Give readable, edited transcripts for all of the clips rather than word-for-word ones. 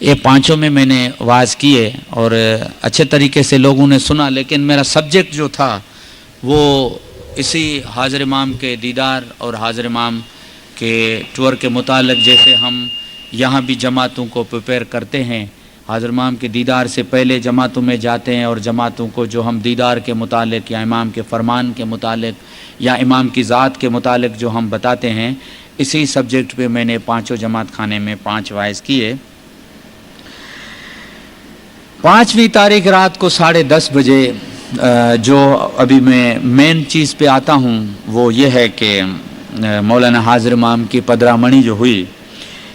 یہ پانچوں میں میں نے واعظ کیے اور اچھے طریقے سے لوگوں نے سنا، لیکن میرا سبجیکٹ جو تھا وہ اسی حاضر امام کے دیدار اور حاضر امام کے ٹور کے متعلق، جیسے ہم یہاں بھی جماعتوں کو پریپیئر کرتے ہیں، حاضر امام کے دیدار سے پہلے جماعتوں میں جاتے ہیں اور جماعتوں کو جو ہم دیدار کے متعلق یا امام کے فرمان کے متعلق یا امام کی ذات کے متعلق جو ہم بتاتے ہیں، اسی سبجیکٹ پہ میں نے پانچوں جماعت خانے میں 5 واعظ کیے۔ 5ویں تاریخ رات کو 10:30 بجے جو ابھی میں مین چیز پہ آتا ہوں وہ یہ ہے کہ مولانا حاضر امام کی پدرا منی جو ہوئی،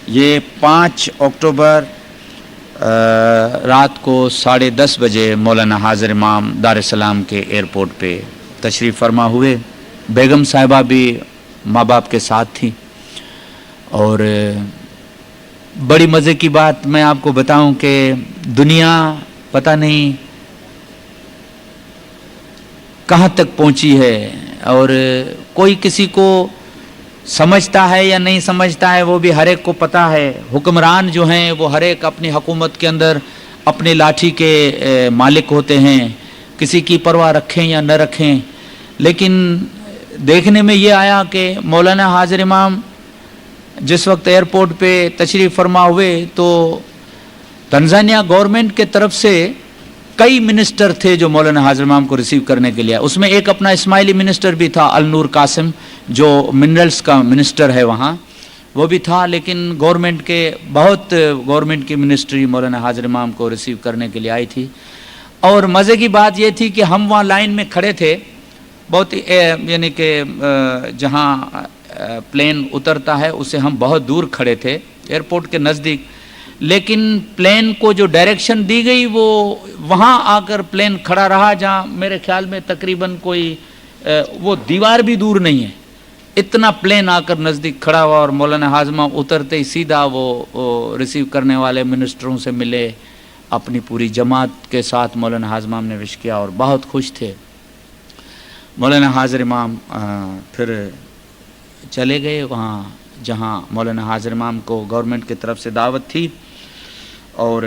یہ 5 اکتوبر رات کو 10:30 بجے مولانا حاضر امام دار السلام کے ایئرپورٹ پہ تشریف فرما ہوئے۔ بیگم صاحبہ بھی ماں باپ کے ساتھ تھی، اور بڑی مزے کی بات میں آپ کو بتاؤں کہ دنیا پتہ نہیں کہاں تک پہنچی ہے، اور کوئی کسی کو سمجھتا ہے یا نہیں سمجھتا ہے وہ بھی ہر ایک کو پتہ ہے۔ حکمران جو ہیں وہ ہر ایک اپنی حکومت کے اندر اپنے لاٹھی کے مالک ہوتے ہیں، کسی کی پرواہ رکھیں یا نہ رکھیں۔ لیکن دیکھنے میں یہ آیا کہ مولانا حاضر امام جس وقت ایئرپورٹ پہ تشریف فرما ہوئے تو تنزانیہ گورنمنٹ کے طرف سے کئی منسٹر تھے جو مولانا حاضر امام کو ریسیو کرنے کے لیے، اس میں ایک اپنا اسماعیلی منسٹر بھی تھا، النور قاسم، جو منرلز کا منسٹر ہے وہاں، وہ بھی تھا۔ لیکن گورنمنٹ کی منسٹری مولانا حاضر امام کو ریسیو کرنے کے لیے آئی تھی۔ اور مزے کی بات یہ تھی کہ ہم وہاں لائن میں کھڑے تھے، بہت یعنی کہ جہاں پلین اترتا ہے اسے ہم بہت دور کھڑے تھے ایئرپورٹ کے نزدیک، لیکن پلین کو جو ڈائریکشن دی گئی وہ وہاں آ کر پلین کھڑا رہا جہاں میرے خیال میں تقریباً کوئی وہ دیوار بھی دور نہیں ہے، اتنا پلین آ کر نزدیک کھڑا ہوا، اور مولانا حاضر امام اترتے ہی سیدھا وہ ریسیو کرنے والے منسٹروں سے ملے، اپنی پوری جماعت کے ساتھ مولانا حاضر امام نے وش کیا اور بہت خوش تھے۔ مولانا حاضر امام پھر چلے گئے وہاں جہاں مولانا حاضر امام کو گورنمنٹ کی طرف سے دعوت تھی، اور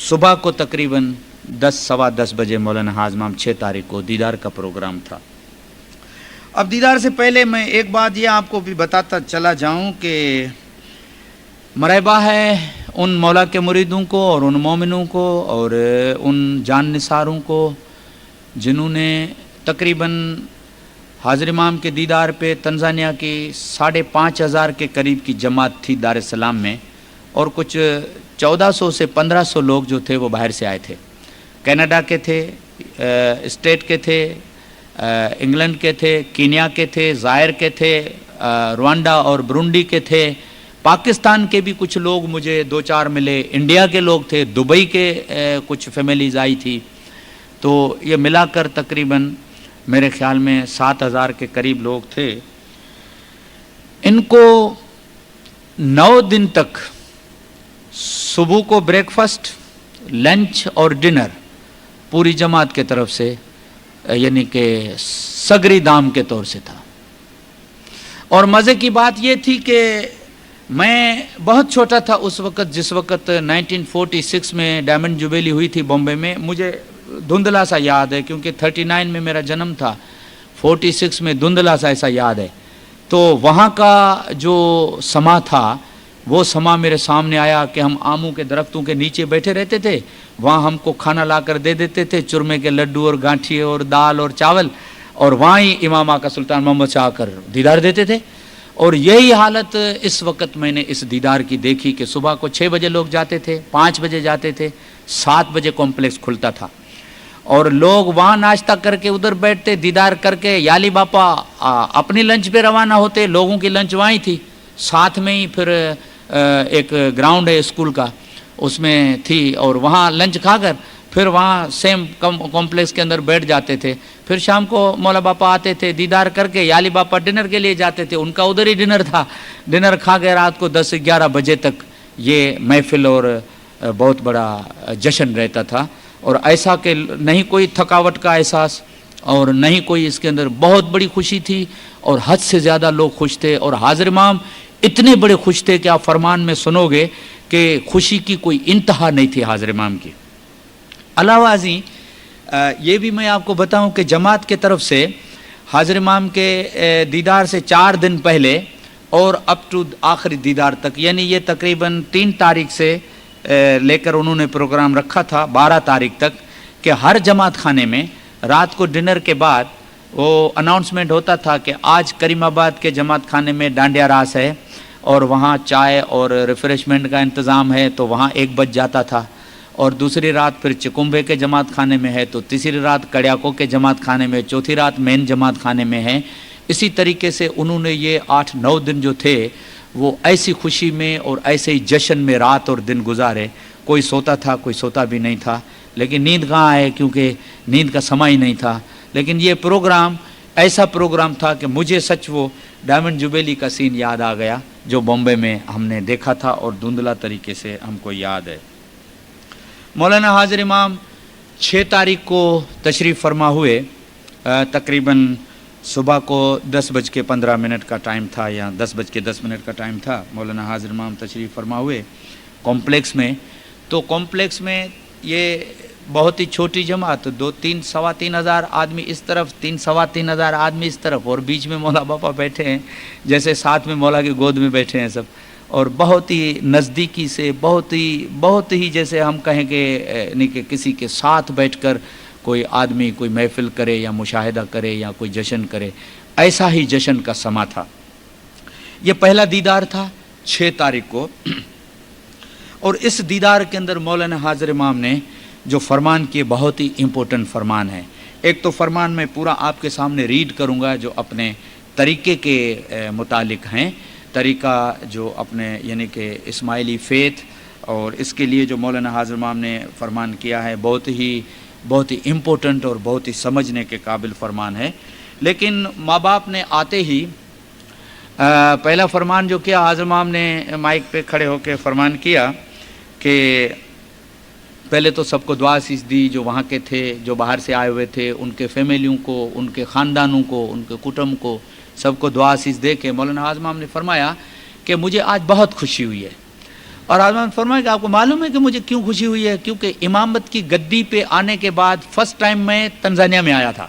صبح کو تقریباً 10 سوا 10 بجے مولانا حاضر امام 6 تاریخ کو دیدار کا پروگرام تھا۔ اب دیدار سے پہلے میں ایک بات یہ آپ کو بھی بتاتا چلا جاؤں کہ مرحبا ہے ان مولا کے مریدوں کو اور ان مومنوں کو اور ان جان نثاروں کو جنہوں نے تقریباً حاضر امام کے دیدار پہ تنزانیہ کی 5,500 کے قریب کی جماعت تھی دار السلام میں، اور کچھ 1400 سے 1500 لوگ جو تھے وہ باہر سے آئے تھے، کینیڈا کے تھے، اسٹیٹ کے تھے، انگلینڈ کے تھے، کینیا کے تھے، زائر کے تھے، روانڈا اور برونڈی کے تھے، پاکستان کے بھی کچھ لوگ مجھے 2-4 ملے، انڈیا کے لوگ تھے، دبئی کے کچھ فیملیز آئی تھی، تو یہ ملا کر تقریباً میرے خیال میں 7,000 کے قریب لوگ تھے۔ ان کو 9 دن تک صبح کو بریک فاسٹ، لنچ اور ڈنر پوری جماعت کے طرف سے یعنی کہ سگری دام کے طور سے تھا۔ اور مزے کی بات یہ تھی کہ میں بہت چھوٹا تھا اس وقت، جس وقت 1946 میں ڈائمنڈ جوبیلی ہوئی تھی بامبے میں، مجھے دھندلا سا یاد ہے کیونکہ 39 میں میرا جنم تھا، 46 میں دھندلا سا ایسا یاد ہے۔ تو وہاں کا جو سما تھا وہ سما میرے سامنے آیا کہ ہم آموں کے درختوں کے نیچے بیٹھے رہتے تھے، وہاں ہم کو کھانا لا کر دے دیتے تھے، چرمے کے لڈو اور گانٹھی اور دال اور چاول، اور وہاں ہی امام آقا سلطان محمد شاہ آ کر دیدار دیتے تھے۔ اور یہی حالت اس وقت میں نے اس دیدار کی دیکھی کہ صبح کو 6 بجے لوگ جاتے تھے، 5 بجے جاتے تھے، 7 بجے کمپلیکس کھلتا تھا، اور لوگ وہاں ناشتہ کر کے ادھر بیٹھتے، دیدار کر کے یالی باپا اپنی لنچ پہ روانہ ہوتے، لوگوں کی لنچ وہیں تھی، ساتھ میں ہی پھر ایک گراؤنڈ ہے اسکول کا اس میں تھی، اور وہاں لنچ کھا کر پھر وہاں سیم کمپلیکس کے اندر بیٹھ جاتے تھے۔ پھر شام کو مولا باپا آتے تھے، دیدار کر کے یالی باپا ڈنر کے لیے جاتے تھے، ان کا ادھر ہی ڈنر تھا، ڈنر کھا کے رات کو 10-11 بجے تک یہ محفل اور بہت بڑا جشن رہتا تھا، اور ایسا کہ نہیں کوئی تھکاوٹ کا احساس اور نہیں کوئی اس کے اندر، بہت بڑی خوشی تھی اور حد سے زیادہ لوگ خوش تھے، اور حاضر امام اتنے بڑے خوش تھے کہ آپ فرمان میں سنو گے کہ خوشی کی کوئی انتہا نہیں تھی حاضر امام کی۔ علاوہ ازیں یہ بھی میں آپ کو بتاؤں کہ جماعت کے طرف سے حاضر امام کے دیدار سے 4 دن پہلے اور اپ ٹو آخری دیدار تک، یعنی یہ تقریباً 3 تاریخ سے لے کر انہوں نے پروگرام رکھا تھا 12 تاریخ تک، کہ ہر جماعت خانے میں رات کو ڈنر کے بعد وہ اناؤنسمنٹ ہوتا تھا کہ آج کریم آباد کے جماعت خانے میں ڈانڈیا راس ہے اور وہاں چائے اور ریفریشمنٹ کا انتظام ہے، تو وہاں 1 بج جاتا تھا، اور دوسری رات پھر چکمبے کے جماعت خانے میں ہے، تو تیسری رات کڑیاکو کے جماعت خانے میں، چوتھی رات مین جماعت خانے میں ہے۔ اسی طریقے سے انہوں نے یہ 8-9 دن جو تھے وہ ایسی خوشی میں اور ایسے ہی جشن میں رات اور دن گزارے، کوئی سوتا تھا کوئی سوتا بھی نہیں تھا، لیکن نیند کہاں ہے کیونکہ نیند کا سماں ہی نہیں تھا۔ لیکن یہ پروگرام ایسا پروگرام تھا کہ مجھے سچ وہ ڈائمنڈ جوبیلی کا سین یاد آ گیا جو بمبے میں ہم نے دیکھا تھا اور دھندلا طریقے سے ہم کو یاد ہے۔ مولانا حاضر امام 6 تاریخ کو تشریف فرما ہوئے، تقریباً صبح کو 10:15 کا ٹائم تھا یا 10:10 کا ٹائم تھا۔ مولانا حاضر امام تشریف فرما ہوئے کمپلیکس میں، تو کمپلیکس میں یہ بہت ہی چھوٹی جماعت، 2-3 ہزار آدمی اس طرف، 3-3.25 ہزار آدمی اس طرف، اور بیچ میں مولا باپا بیٹھے ہیں جیسے ساتھ میں مولا کی گود میں بیٹھے ہیں سب، اور بہت ہی نزدیکی سے، بہت ہی جیسے ہم کہیں کہ یعنی کہ کسی کے ساتھ بیٹھ کر کوئی آدمی کوئی محفل کرے یا مشاہدہ کرے یا کوئی جشن کرے، ایسا ہی جشن کا سما تھا۔ یہ پہلا دیدار تھا 6 تاریخ کو، اور اس دیدار کے اندر مولانا حاضر امام نے جو فرمان کیے بہت ہی امپورٹنٹ فرمان ہے۔ ایک تو فرمان میں پورا آپ کے سامنے ریڈ کروں گا جو اپنے طریقے کے متعلق ہیں، طریقہ جو اپنے یعنی کہ اسماعیلی فیتھ، اور اس کے لیے جو مولانا حاضر امام نے فرمان کیا ہے بہت ہی امپورٹنٹ اور بہت ہی سمجھنے کے قابل فرمان ہے۔ لیکن ماں باپ نے آتے ہی پہلا فرمان جو کیا، حاضر امام نے مائک پہ کھڑے ہو کے فرمان کیا کہ پہلے تو سب کو دعا عزیز دی جو وہاں کے تھے، جو باہر سے آئے ہوئے تھے، ان کے فیملیوں کو، ان کے خاندانوں کو، ان کے کٹمب کو، سب کو دعا عزیز دے کے مولانا حاضر امام نے فرمایا کہ مجھے آج بہت خوشی ہوئی ہے۔ اور حاضر امام نے فرمایا کہ آپ کو معلوم ہے کہ مجھے کیوں خوشی ہوئی ہے؟ کیونکہ امامت کی گدی پہ آنے کے بعد فرسٹ ٹائم میں تنزانیہ میں آیا تھا،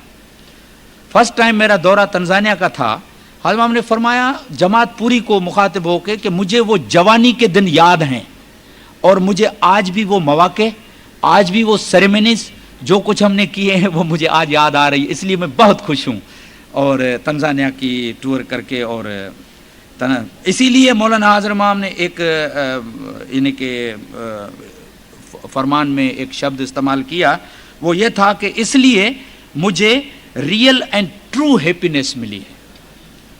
فرسٹ ٹائم میرا دورہ تنزانیہ کا تھا۔ حاضر امام نے فرمایا جماعت پوری کو مخاطب ہو کے کہ مجھے وہ جوانی کے دن یاد ہیں، اور مجھے آج بھی وہ مواقع، آج بھی وہ سیریمنیز جو کچھ ہم نے کیے ہیں وہ مجھے آج یاد آ رہی ہے، اس لیے میں بہت خوش ہوں اور تنزانیہ کی ٹور کر کے۔ اور اسی لیے مولانا حاضر امام نے ایک یعنی کہ فرمان میں ایک شبد استعمال کیا، وہ یہ تھا کہ اس لیے مجھے ریئل اینڈ ٹرو ہیپینس ملی ہے۔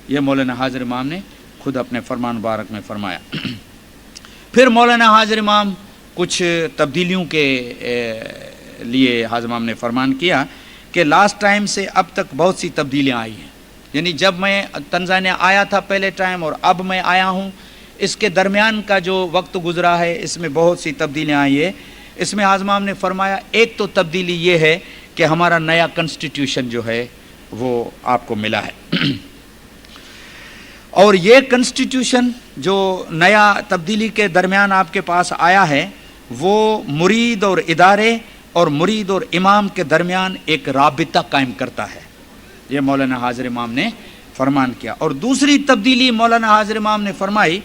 یہ مولانا حاضر امام نے خود اپنے فرمان مبارک میں فرمایا۔ پھر مولانا حاضر امام کچھ تبدیلیوں کے لیے حاضر امام نے فرمان کیا کہ لاسٹ ٹائم سے اب تک بہت سی تبدیلیاں آئی ہیں، یعنی جب میں تنزانیہ آیا تھا پہلے ٹائم اور اب میں آیا ہوں، اس کے درمیان کا جو وقت گزرا ہے اس میں بہت سی تبدیلیاں آئی ہیں۔ اس میں حاضر امام نے فرمایا ایک تو تبدیلی یہ ہے کہ ہمارا نیا کنسٹیٹیوشن جو ہے وہ آپ کو ملا ہے، اور یہ کنسٹیٹیوشن جو نیا تبدیلی کے درمیان آپ کے پاس آیا ہے وہ مرید اور ادارے اور مرید اور امام کے درمیان ایک رابطہ قائم کرتا ہے، یہ مولانا حاضر امام نے فرمان کیا۔ اور دوسری تبدیلی مولانا حاضر امام نے فرمائی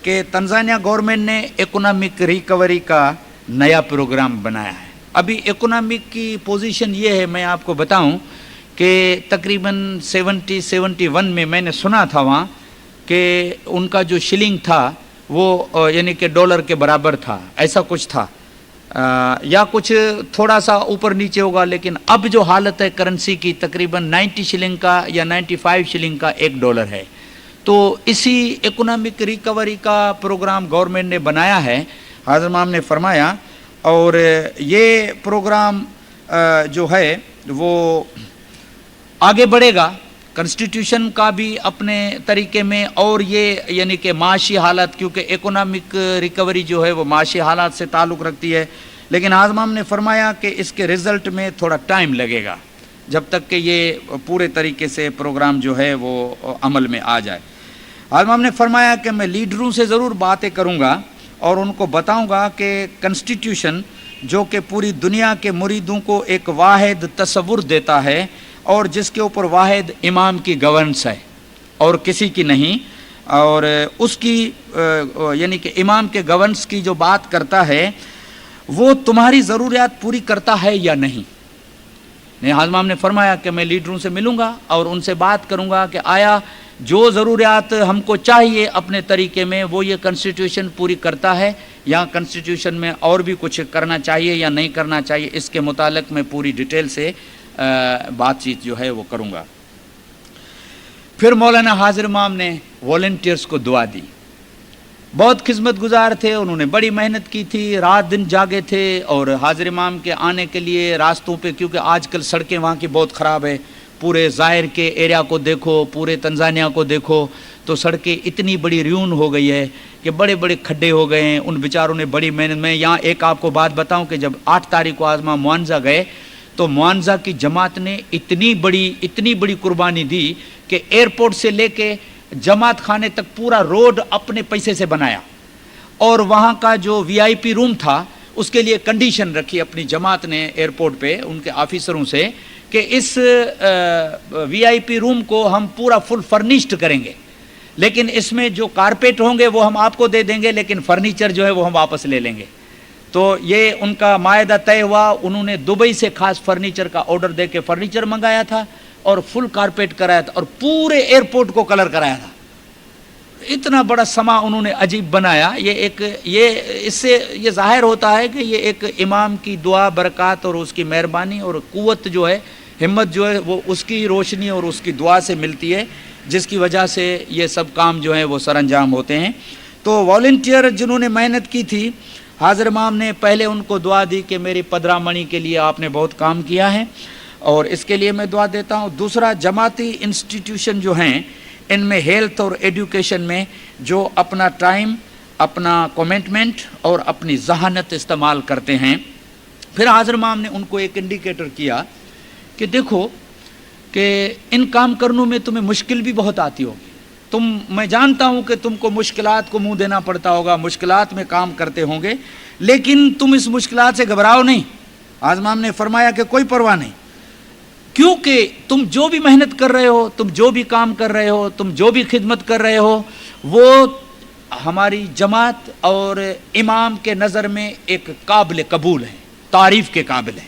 کہ تنزانیہ گورنمنٹ نے اکنامک ریکوری کا نیا پروگرام بنایا ہے۔ ابھی اکنامک کی پوزیشن یہ ہے، میں آپ کو بتاؤں کہ تقریباً 71 میں نے سنا تھا وہاں کہ ان کا جو شلنگ تھا وہ یعنی کہ ڈالر کے برابر تھا، ایسا کچھ تھا، یا کچھ تھوڑا سا اوپر نیچے ہوگا، لیکن اب جو حالت ہے کرنسی کی تقریباً 90 شلنگ کا یا 95 شلنگ کا $1 ہے۔ تو اسی اکنامک ریکوری کا پروگرام گورنمنٹ نے بنایا ہے، حاضر امام نے فرمایا، اور یہ پروگرام جو ہے وہ آگے بڑھے گا کنسٹیٹیوشن کا بھی اپنے طریقے میں، اور یہ یعنی کہ معاشی حالت، کیونکہ اکنامک ریکوری جو ہے وہ معاشی حالات سے تعلق رکھتی ہے، لیکن حاضر امام نے فرمایا کہ اس کے رزلٹ میں تھوڑا ٹائم لگے گا جب تک کہ یہ پورے طریقے سے پروگرام جو ہے وہ عمل میں آ جائے۔ حاضر امام نے فرمایا کہ میں لیڈروں سے ضرور باتیں کروں گا اور ان کو بتاؤں گا کہ کنسٹیٹیوشن جو کہ پوری دنیا کے مریدوں کو ایک واحد تصور دیتا ہے اور جس کے اوپر واحد امام کی گورننس ہے اور کسی کی نہیں، اور اس کی یعنی کہ امام کے گورننس کی جو بات کرتا ہے وہ تمہاری ضروریات پوری کرتا ہے یا نہیں۔ حضرت امام نے فرمایا کہ میں لیڈروں سے ملوں گا اور ان سے بات کروں گا کہ آیا جو ضروریات ہم کو چاہیے اپنے طریقے میں وہ یہ کنسٹیٹیوشن پوری کرتا ہے، یا کنسٹیٹیوشن میں اور بھی کچھ کرنا چاہیے یا نہیں کرنا چاہیے، اس کے متعلق میں پوری ڈیٹیل سے بات چیت جو ہے وہ کروں گا۔ پھر مولانا حاضر امام نے والنٹیئرس کو دعا دی، بہت خدمت گزار تھے، انہوں نے بڑی محنت کی تھی، رات دن جاگے تھے، اور حاضر امام کے آنے کے لیے راستوں پہ، کیونکہ آج کل سڑکیں وہاں کی بہت خراب ہے، پورے ظاہر کے ایریا کو دیکھو، پورے تنزانیہ کو دیکھو تو سڑکیں اتنی بڑی ریون ہو گئی ہے کہ بڑے بڑے کھڈے ہو گئے ہیں، ان بیچاروں نے بڑی محنت میں۔ یہاں ایک آپ کو بات بتاؤں کہ جب 8 تاریخ کو آزما موانزہ گئے تو موانزہ کی جماعت نے اتنی بڑی قربانی دی کہ ایئرپورٹ سے لے کے جماعت خانے تک پورا روڈ اپنے پیسے سے بنایا، اور وہاں کا جو وی آئی پی روم تھا اس کے لیے کنڈیشن رکھی اپنی جماعت نے ایئرپورٹ پہ ان کے آفیسروں سے کہ اس وی آئی پی روم کو ہم پورا فل فرنیشڈ کریں گے، لیکن اس میں جو کارپیٹ ہوں گے وہ ہم آپ کو دے دیں گے، لیکن فرنیچر جو ہے وہ ہم واپس لے لیں گے۔ تو یہ ان کا معاہدہ طے ہوا، انہوں نے دبئی سے خاص فرنیچر کا آرڈر دے کے فرنیچر منگایا تھا اور فل کارپیٹ کرایا تھا اور پورے ایئرپورٹ کو کلر کرایا تھا۔ اتنا بڑا سما انہوں نے عجیب بنایا۔ اس سے یہ ظاہر ہوتا ہے کہ یہ ایک امام کی دعا، برکات اور اس کی مہربانی اور قوت جو ہے، ہمت جو ہے، وہ اس کی روشنی اور اس کی دعا سے ملتی ہے، جس کی وجہ سے یہ سب کام جو ہیں وہ سر انجام ہوتے ہیں۔ تو والنٹیئر جنہوں نے محنت کی تھی، حاضر امام نے پہلے ان کو دعا دی کہ میری پدرا منی کے لیے آپ نے بہت کام کیا ہے اور اس کے لیے میں دعا دیتا ہوں۔ دوسرا، جماعتی انسٹیٹیوشن جو ہیں ان میں ہیلتھ اور ایڈوکیشن میں جو اپنا ٹائم، اپنا کمٹمنٹ اور اپنی ذہانت استعمال کرتے ہیں۔ پھر حاضر امام نے ان کو ایک انڈیکیٹر کیا کہ دیکھو کہ ان کام کرنوں میں تمہیں مشکل بھی بہت آتی ہوگی، میں جانتا ہوں کہ تم کو مشکلات کو منہ دینا پڑتا ہوگا، مشکلات میں کام کرتے ہوں گے، لیکن تم اس مشکلات سے گھبراؤ نہیں۔ حاضر امام نے فرمایا کہ کوئی پرواہ نہیں، کیونکہ تم جو بھی محنت کر رہے ہو، تم جو بھی کام کر رہے ہو، تم جو بھی خدمت کر رہے ہو، وہ ہماری جماعت اور امام کے نظر میں ایک قابل قبول ہے، تعریف کے قابل ہے۔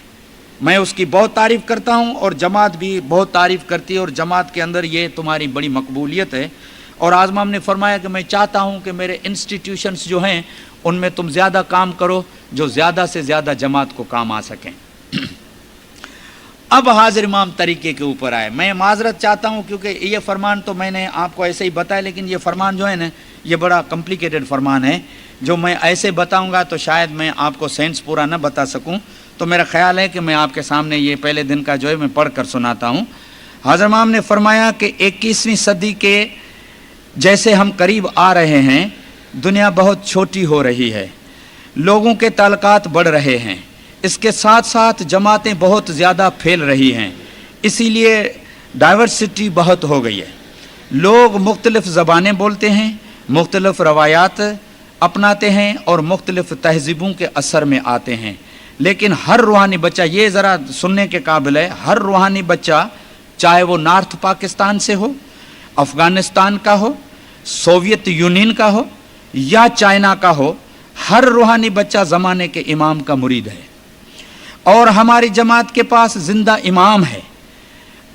میں اس کی بہت تعریف کرتا ہوں اور جماعت بھی بہت تعریف کرتی ہے، اور جماعت کے اندر یہ تمہاری بڑی مقبولیت ہے۔ اور حاضر امام نے فرمایا کہ میں چاہتا ہوں کہ میرے انسٹیٹیوشنز جو ہیں ان میں تم زیادہ کام کرو، جو زیادہ سے زیادہ جماعت کو کام آ سکیں۔ اب حاضر امام طریقے کے اوپر آئے۔ میں معذرت چاہتا ہوں کیونکہ یہ فرمان تو میں نے آپ کو ایسے ہی بتایا، لیکن یہ فرمان جو ہے نا یہ بڑا کمپلیکیٹڈ فرمان ہے، جو میں ایسے بتاؤں گا تو شاید میں آپ کو سینس پورا نہ بتا سکوں، تو میرا خیال ہے کہ میں آپ کے سامنے یہ پہلے دن کا جو ہے میں پڑھ کر سناتا ہوں۔ حاضر امام نے فرمایا کہ 21ویں صدی کے جیسے ہم قریب آ رہے ہیں، دنیا بہت چھوٹی ہو رہی ہے، لوگوں کے تعلقات بڑھ رہے ہیں، اس کے ساتھ ساتھ جماعتیں بہت زیادہ پھیل رہی ہیں، اسی لیے ڈائیورسٹی بہت ہو گئی ہے۔ لوگ مختلف زبانیں بولتے ہیں، مختلف روایات اپناتے ہیں اور مختلف تہذیبوں کے اثر میں آتے ہیں، لیکن ہر روحانی بچہ، یہ ذرا سننے کے قابل ہے، ہر روحانی بچہ چاہے وہ نارتھ پاکستان سے ہو، افغانستان کا ہو، سوویت یونین کا ہو یا چائنا کا ہو، ہر روحانی بچہ زمانے کے امام کا مرید ہے، اور ہماری جماعت کے پاس زندہ امام ہے،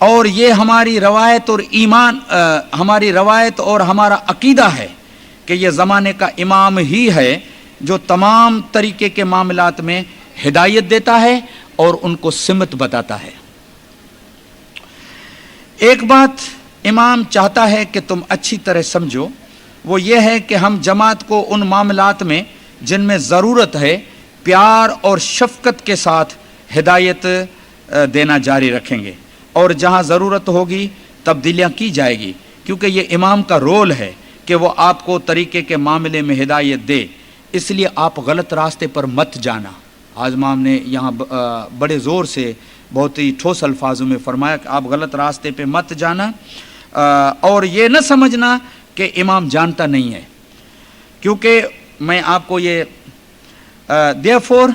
اور یہ ہماری روایت اور ایمان، ہماری روایت اور ہمارا عقیدہ ہے کہ یہ زمانے کا امام ہی ہے جو تمام طریقے کے معاملات میں ہدایت دیتا ہے اور ان کو سمت بتاتا ہے۔ ایک بات امام چاہتا ہے کہ تم اچھی طرح سمجھو، وہ یہ ہے کہ ہم جماعت کو ان معاملات میں جن میں ضرورت ہے پیار اور شفقت کے ساتھ ہدایت دینا جاری رکھیں گے، اور جہاں ضرورت ہوگی تبدیلیاں کی جائے گی، کیونکہ یہ امام کا رول ہے کہ وہ آپ کو طریقے کے معاملے میں ہدایت دے، اس لیے آپ غلط راستے پر مت جانا۔ حاضر امام نے یہاں بڑے زور سے بہت ہی ٹھوس الفاظوں میں فرمایا کہ آپ غلط راستے پہ مت جانا، اور یہ نہ سمجھنا کہ امام جانتا نہیں ہے، کیونکہ میں آپ کو یہ therefore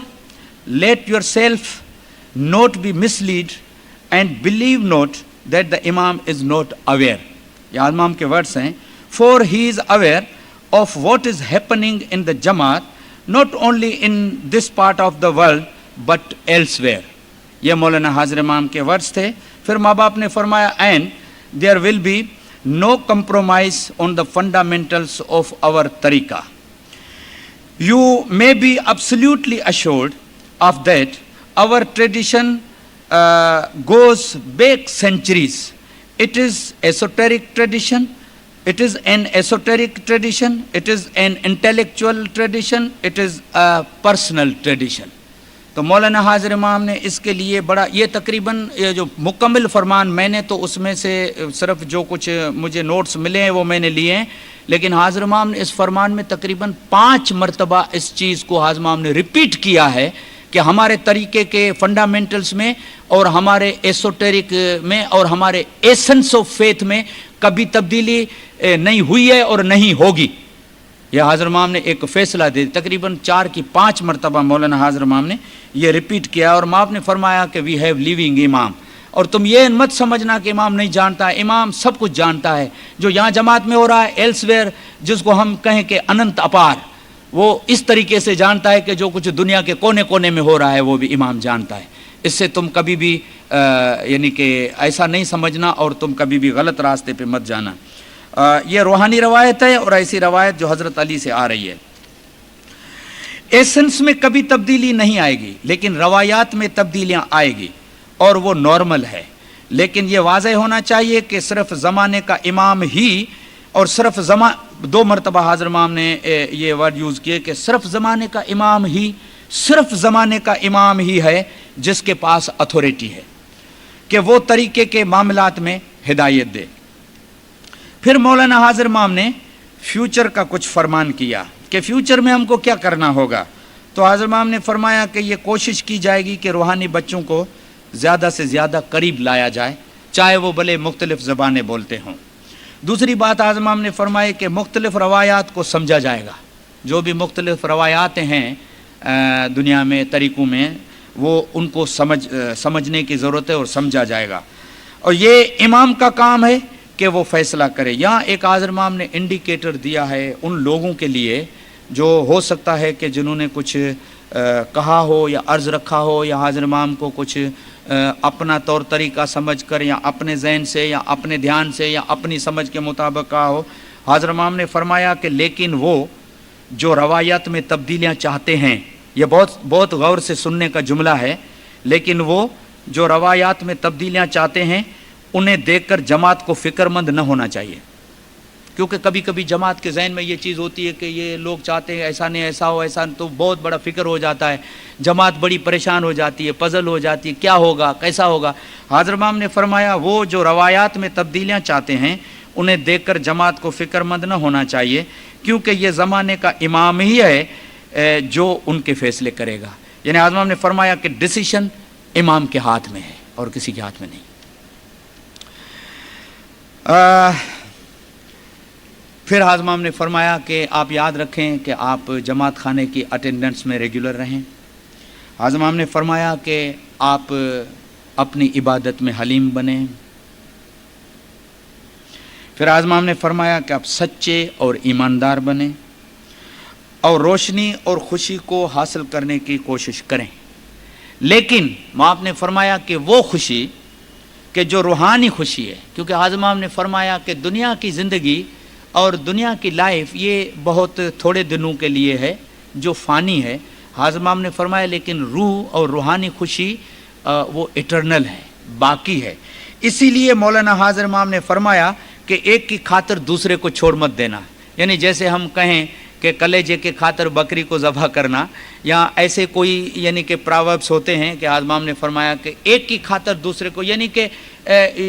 let yourself not be misled and believe not that the imam is not aware. یہ امام کے ورڈس ہیں. For he is aware of what is happening in the Jamaat, not only in this part of the world but elsewhere. یہ مولانا حاضر امام کے words تھے. پھر ماں باپ نے فرمایا and there will be no compromise on the fundamentals of our tariqah. You may be absolutely assured of that. Our tradition goes back centuries. It is esoteric tradition. It is an esoteric tradition. It is an intellectual tradition. It is a personal tradition. تو مولانا حاضر امام نے اس کے لیے بڑا یہ تقریباً یہ جو مکمل فرمان میں نے تو اس میں سے صرف جو کچھ مجھے نوٹس ملے ہیں وہ میں نے لیے ہیں، لیکن حاضر امام نے اس فرمان میں تقریباً 5 مرتبہ اس چیز کو حاضر امام نے ریپیٹ کیا ہے کہ ہمارے طریقے کے فنڈامنٹلز میں اور ہمارے ایسوٹیرک میں اور ہمارے ایسنس آف فیتھ میں کبھی تبدیلی نہیں ہوئی ہے اور نہیں ہوگی. یہ حاضر امام نے ایک فیصلہ دے تقریباً 4 کی 5 مرتبہ مولانا حاضر امام نے یہ ریپیٹ کیا، اور آپ نے فرمایا کہ وی ہیو لیونگ امام. اور تم یہ مت سمجھنا کہ امام نہیں جانتا ہے، امام سب کچھ جانتا ہے. جو یہاں جماعت میں ہو رہا ہے ایلس ویئر، جس کو ہم کہیں کہ اننت اپار، وہ اس طریقے سے جانتا ہے کہ جو کچھ دنیا کے کونے کونے میں ہو رہا ہے وہ بھی امام جانتا ہے. اس سے تم کبھی بھی یعنی کہ ایسا نہیں سمجھنا اور تم کبھی بھی غلط راستے پہ مت جانا. یہ روحانی روایت ہے اور ایسی روایت جو حضرت علی سے آ رہی ہے. ایسنس میں کبھی تبدیلی نہیں آئے گی، لیکن روایات میں تبدیلیاں آئے گی اور وہ نارمل ہے. لیکن یہ واضح ہونا چاہیے کہ صرف زمانے کا امام ہی، اور صرف 2 مرتبہ حضرت امام نے یہ ورڈ یوز کیے کہ صرف زمانے کا امام ہی، صرف زمانے کا امام ہی ہے جس کے پاس اتھارٹی ہے کہ وہ طریقے کے معاملات میں ہدایت دے. پھر مولانا حاضر امام نے فیوچر کا کچھ فرمان کیا کہ فیوچر میں ہم کو کیا کرنا ہوگا. تو حاضر امام نے فرمایا کہ یہ کوشش کی جائے گی کہ روحانی بچوں کو زیادہ سے زیادہ قریب لایا جائے، چاہے وہ بھلے مختلف زبانیں بولتے ہوں. دوسری بات حاضر امام نے فرمائی کہ مختلف روایات کو سمجھا جائے گا. جو بھی مختلف روایات ہیں دنیا میں طریقوں میں، وہ ان کو سمجھنے کی ضرورت ہے اور سمجھا جائے گا. اور یہ امام کا کام ہے کہ وہ فیصلہ کرے. یہاں ایک حاضر امام نے انڈیکیٹر دیا ہے ان لوگوں کے لیے جو ہو سکتا ہے کہ جنہوں نے کچھ کہا ہو یا عرض رکھا ہو یا حاضر امام کو کچھ اپنا طور طریقہ سمجھ کر یا اپنے ذہن سے یا اپنے دھیان سے یا اپنی سمجھ کے مطابق کہا ہو. حاضر امام نے فرمایا کہ لیکن وہ جو روایات میں تبدیلیاں چاہتے ہیں، یہ بہت غور سے سننے کا جملہ ہے، لیکن وہ جو روایات میں تبدیلیاں چاہتے ہیں انہیں دیکھ کر جماعت کو فکر مند نہ ہونا چاہیے. کیونکہ کبھی کبھی جماعت کے ذہن میں یہ چیز ہوتی ہے کہ یہ لوگ چاہتے ہیں ایسا نہیں ایسا ہو، ایسا، تو بہت بڑا فکر ہو جاتا ہے، جماعت بڑی پریشان ہو جاتی ہے، پزل ہو جاتی ہے، کیا ہوگا کیسا ہوگا. حضرت امام نے فرمایا وہ جو روایات میں تبدیلیاں چاہتے ہیں انہیں دیکھ کر جماعت کو فکر مند نہ ہونا چاہیے، کیونکہ یہ زمانے کا امام ہی ہے جو ان کے فیصلے کرے گا. یعنی حضرت امام نے فرمایا کہ ڈیسیشن امام کے ہاتھ میں ہے اور کسی کے ہاتھ میں نہیں. پھر حضرت امام نے فرمایا کہ آپ یاد رکھیں کہ آپ جماعت خانے کی اٹینڈنس میں ریگولر رہیں. حضرت امام نے فرمایا کہ آپ اپنی عبادت میں حلیم بنیں. پھر حضرت امام نے فرمایا کہ آپ سچے اور ایماندار بنیں اور روشنی اور خوشی کو حاصل کرنے کی کوشش کریں. لیکن آپ نے فرمایا کہ وہ خوشی کہ جو روحانی خوشی ہے، کیونکہ حضرت امام نے فرمایا کہ دنیا کی زندگی اور دنیا کی لائف یہ بہت تھوڑے دنوں کے لیے ہے جو فانی ہے. حضرت امام نے فرمایا لیکن روح اور روحانی خوشی وہ ایٹرنل ہے، باقی ہے. اسی لیے مولانا حاضر امام نے فرمایا کہ ایک کی خاطر دوسرے کو چھوڑ مت دینا. یعنی جیسے ہم کہیں کہ کلیجے کے خاطر بکری کو ذبح کرنا، یا ایسے کوئی یعنی کہ پراوربس ہوتے ہیں کہ حضرت امام نے فرمایا کہ ایک کی خاطر دوسرے کو، یعنی کہ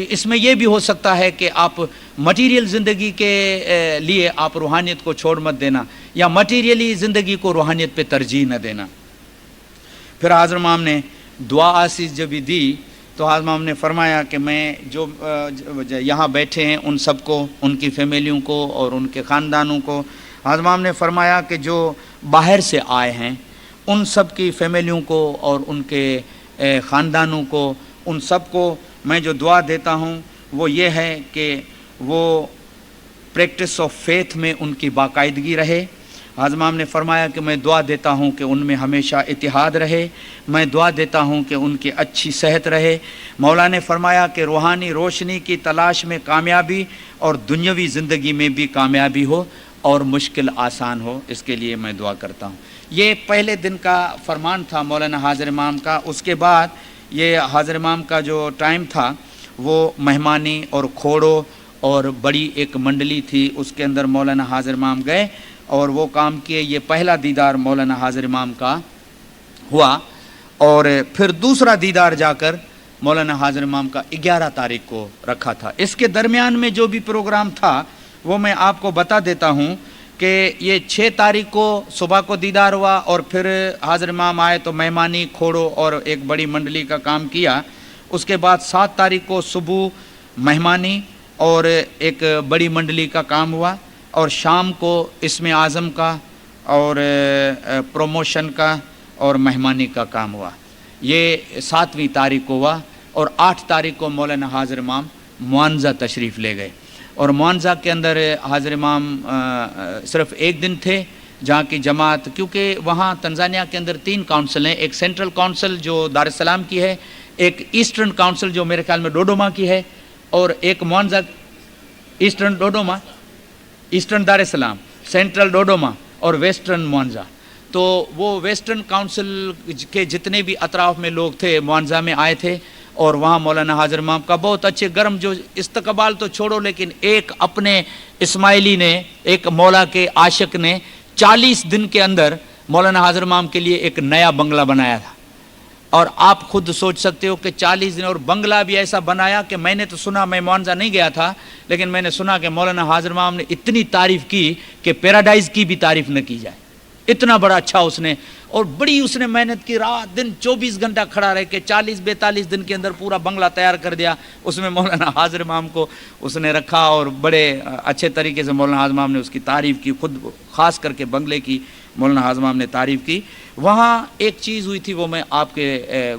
اس میں یہ بھی ہو سکتا ہے کہ آپ مٹیریل زندگی کے لیے آپ روحانیت کو چھوڑ مت دینا یا مٹیریلی زندگی کو روحانیت پہ ترجیح نہ دینا. پھر حضرت امام نے دعا آسیس جب دی تو حضرت امام نے فرمایا کہ میں جو یہاں بیٹھے ہیں ان سب کو، ان کی فیملیوں کو اور ان کے خاندانوں کو حاضر امام نے فرمایا کہ جو باہر سے آئے ہیں ان سب کی فیملیوں کو اور ان کے خاندانوں کو، ان سب کو میں جو دعا دیتا ہوں وہ یہ ہے کہ وہ پریکٹس آف فیتھ میں ان کی باقاعدگی رہے۔ حضرت امام نے فرمایا کہ میں دعا دیتا ہوں کہ ان میں ہمیشہ اتحاد رہے، میں دعا دیتا ہوں کہ ان کی اچھی صحت رہے۔ مولا نے فرمایا کہ روحانی روشنی کی تلاش میں کامیابی اور دنیاوی زندگی میں بھی کامیابی ہو اور مشکل آسان ہو، اس کے لیے میں دعا کرتا ہوں۔ یہ پہلے دن کا فرمان تھا مولانا حاضر امام کا۔ اس کے بعد یہ حاضر امام کا جو ٹائم تھا وہ مہمانی اور کھوڑوں اور بڑی ایک منڈلی تھی، اس کے اندر مولانا حاضر امام گئے اور وہ کام کیے۔ یہ پہلا دیدار مولانا حاضر امام کا ہوا، اور پھر دوسرا دیدار جا کر مولانا حاضر امام کا 11 تاریخ کو رکھا تھا۔ اس کے درمیان میں جو بھی پروگرام تھا وہ میں آپ کو بتا دیتا ہوں کہ یہ 6 تاریخ کو صبح کو دیدار ہوا، اور پھر حاضر امام آئے تو مہمانی، کھوڑوں اور ایک بڑی منڈلی کا کام کیا۔ اس کے بعد 7 تاریخ کو صبح مہمانی اور ایک بڑی منڈلی کا کام ہوا، اور شام کو اسم اعظم کا اور پروموشن کا اور مہمانی کا کام ہوا۔ یہ 7ویں تاریخ کو ہوا، اور 8 تاریخ کو مولانا حاضر امام معانزہ تشریف لے گئے، اور معانزہ کے اندر حاضر امام صرف ایک دن تھے، جہاں کی جماعت، کیونکہ وہاں تنزانیہ کے اندر 3 کونسل ہیں، ایک سینٹرل کونسل جو دار السلام کی ہے، ایک ایسٹرن کونسل جو میرے خیال میں ڈوڈوما کی ہے، اور ایک معانزہ ایسٹرن ڈوڈوما، ایسٹرن دار السلام، سینٹرل ڈوڈوما اور ویسٹرن معانزہ۔ تو وہ ویسٹرن کونسل کے جتنے بھی اطراف میں لوگ تھے معانزہ میں آئے تھے، اور وہاں مولانا حاضر امام کا بہت اچھے گرم جو استقبال تو چھوڑو، لیکن ایک اپنے اسماعیلی نے، ایک مولا کے عاشق نے 40 دن کے اندر مولانا حاضر امام کے لیے ایک نیا بنگلہ بنایا تھا، اور آپ خود سوچ سکتے ہو کہ 40 دن، اور بنگلہ بھی ایسا بنایا کہ میں نے تو سنا، میں معانزہ نہیں گیا تھا، لیکن میں نے سنا کہ مولانا حاضر امام نے اتنی تعریف کی کہ پیراڈائز کی بھی تعریف نہ کی جائے، اتنا بڑا اچھا اس نے، اور بڑی اس نے محنت کی، رات دن 24 گھنٹہ کھڑا رہ کے 40-42 دن کے اندر پورا بنگلہ تیار کر دیا۔ اس میں مولانا حاضر امام کو اس نے رکھا، اور بڑے اچھے طریقے سے مولانا حاضر امام نے اس کی تعریف کی، خود خاص کر کے بنگلے کی مولانا حاضر امام نے تعریف کی۔ وہاں ایک چیز ہوئی تھی، وہ میں آپ کے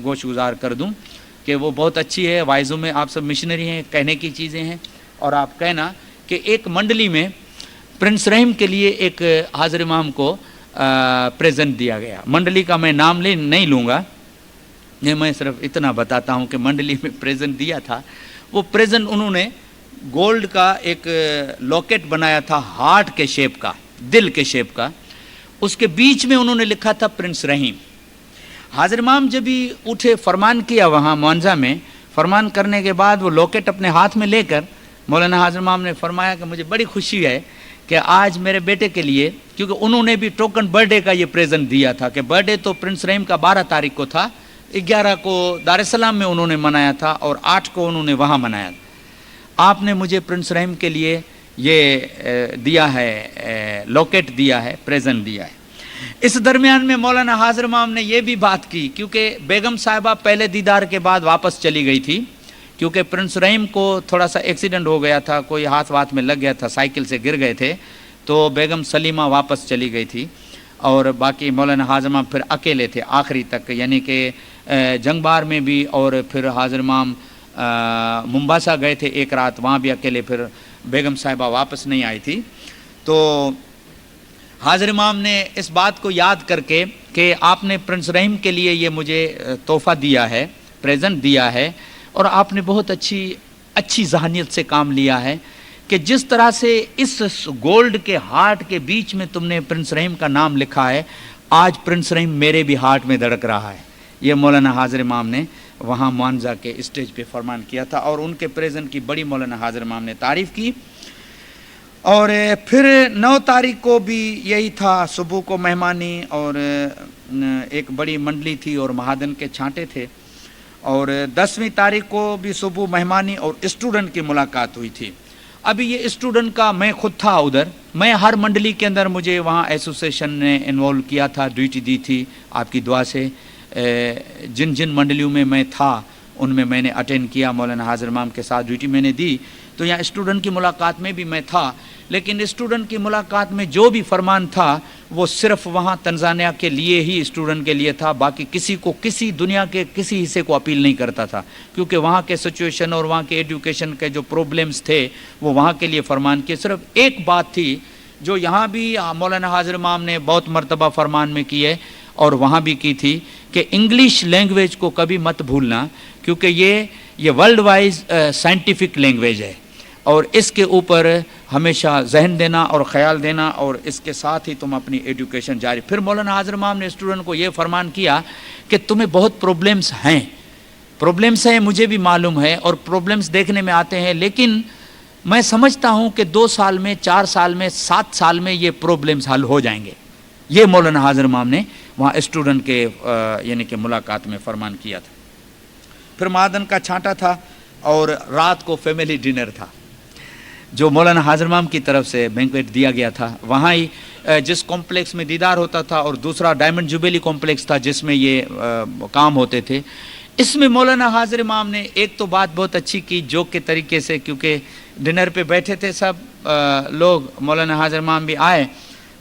گوش گزار کر دوں کہ وہ بہت اچھی ہے۔ وائزوں میں آپ سب مشنری ہیں، کہنے کی چیزیں ہیں، اور آپ کہنا کہ ایک منڈلی میں پرنس رحیم کے لیے ایک حاضر امام کو پریزنٹ دیا گیا۔ منڈلی کا میں نام نہیں لوں گا، یہ میں صرف اتنا بتاتا ہوں کہ منڈلی میں پریزنٹ دیا تھا۔ وہ پریزنٹ انہوں نے گولڈ کا ایک لاکٹ بنایا تھا، ہارٹ کے شیپ کا، دل کے شیپ کا، اس کے بیچ میں انہوں نے لکھا تھا پرنس رحیم۔ حاضر امام جب بھی اٹھے، فرمان کیا وہاں معانزہ میں، فرمان کرنے کے بعد وہ لاکٹ اپنے ہاتھ میں لے کر مولانا حاضر امام نے فرمایا کہ مجھے بڑی خوشی ہے کہ آج میرے بیٹے کے لیے، کیونکہ انہوں نے بھی ٹوکن برتھ ڈے کا یہ پریزنٹ دیا تھا کہ برتھ ڈے تو پرنس رحیم کا 12 تاریخ کو تھا، 11 کو دار السلام میں انہوں نے منایا تھا، اور 8 کو انہوں نے وہاں منایا تھا۔ آپ نے مجھے پرنس رحیم کے لیے یہ دیا ہے، لاکٹ دیا ہے، پریزنٹ دیا ہے۔ اس درمیان میں مولانا حاضر امام نے یہ بھی بات کی، کیونکہ بیگم صاحبہ پہلے دیدار کے بعد واپس چلی گئی تھی، کیونکہ پرنس رحیم کو تھوڑا سا ایکسیڈنٹ ہو گیا تھا، کوئی ہاتھ میں لگ گیا تھا، سائیکل سے گر گئے تھے، تو بیگم سلیمہ واپس چلی گئی تھی، اور باقی مولانا حاضر امام پھر اکیلے تھے آخری تک، یعنی کہ جنگ بہار میں بھی، اور پھر حاضر امام ممباسا گئے تھے ایک رات، وہاں بھی اکیلے، پھر بیگم صاحبہ واپس نہیں آئی تھی۔ تو حاضر امام نے اس بات کو یاد کر کے کہ آپ نے پرنس رحیم کے لیے یہ مجھے تحفہ دیا ہے، پریزنٹ دیا ہے، اور آپ نے بہت اچھی ذہنیت سے کام لیا ہے کہ جس طرح سے اس گولڈ کے ہارٹ کے بیچ میں تم نے پرنس رحیم کا نام لکھا ہے، آج پرنس رحیم میرے بھی ہارٹ میں دھڑک رہا ہے۔ یہ مولانا حاضر امام نے وہاں معانزہ کے اسٹیج پہ فرمان کیا تھا، اور ان کے پریزنٹ کی بڑی مولانا حاضر امام نے تعریف کی۔ اور پھر 9 تاریخ کو بھی یہی تھا، صبح کو مہمانی اور ایک بڑی منڈلی تھی اور مہادن کے چھانٹے تھے، اور 10ویں تاریخ کو بھی صبح مہمانی اور اسٹوڈنٹ کی ملاقات ہوئی تھی۔ ابھی یہ اسٹوڈنٹ کا میں خود تھا ادھر، میں ہر منڈلی کے اندر مجھے وہاں ایسوسیشن نے انوالو کیا تھا، ڈیوٹی دی تھی آپ کی دعا سے، جن منڈلیوں میں میں تھا ان میں نے اٹینڈ کیا، مولانا حاضر امام کے ساتھ ڈیوٹی میں نے دی۔ تو یہاں اسٹوڈنٹ کی ملاقات میں بھی میں تھا، لیکن اسٹوڈنٹ کی ملاقات میں جو بھی فرمان تھا وہ صرف وہاں تنزانیہ کے لیے ہی اسٹوڈنٹ کے لیے تھا، باقی کسی کو کسی دنیا کے کسی حصے کو اپیل نہیں کرتا تھا، کیونکہ وہاں کے سچویشن اور وہاں کے ایڈوکیشن کے جو پرابلمز تھے وہ وہاں کے لیے فرمان کیے۔ صرف ایک بات تھی جو یہاں بھی مولانا حاضر امام نے بہت مرتبہ فرمان میں کی ہے اور وہاں بھی کی تھی کہ انگلش لینگویج کو کبھی مت بھولنا، کیونکہ یہ ورلڈ وائز سائنٹیفک لینگویج ہے اور اس کے اوپر ہمیشہ ذہن دینا اور خیال دینا، اور اس کے ساتھ ہی تم اپنی ایڈوکیشن جاری۔ پھر مولانا حاضر امام نے اسٹوڈنٹ کو یہ فرمان کیا کہ تمہیں بہت پرابلمس ہیں مجھے بھی معلوم ہے، اور پرابلمس دیکھنے میں آتے ہیں، لیکن میں سمجھتا ہوں کہ 2 سال میں 4 سال میں 7 سال میں یہ پرابلمس حل ہو جائیں گے۔ یہ مولانا حاضر امام نے وہاں اسٹوڈنٹ کے یعنی کہ ملاقات میں فرمان کیا تھا۔ پھر معدن کا چھانٹا تھا اور رات کو فیملی ڈنر تھا جو مولانا حاضر امام کی طرف سے بینکویٹ دیا گیا تھا، وہاں ہی جس کمپلیکس میں دیدار ہوتا تھا، اور دوسرا ڈائمنڈ جوبیلی کمپلیکس تھا جس میں یہ کام ہوتے تھے۔ اس میں مولانا حاضر امام نے ایک تو بات بہت اچھی کی جوک کے طریقے سے، کیونکہ ڈنر پہ بیٹھے تھے سب لوگ، مولانا حاضر امام بھی آئے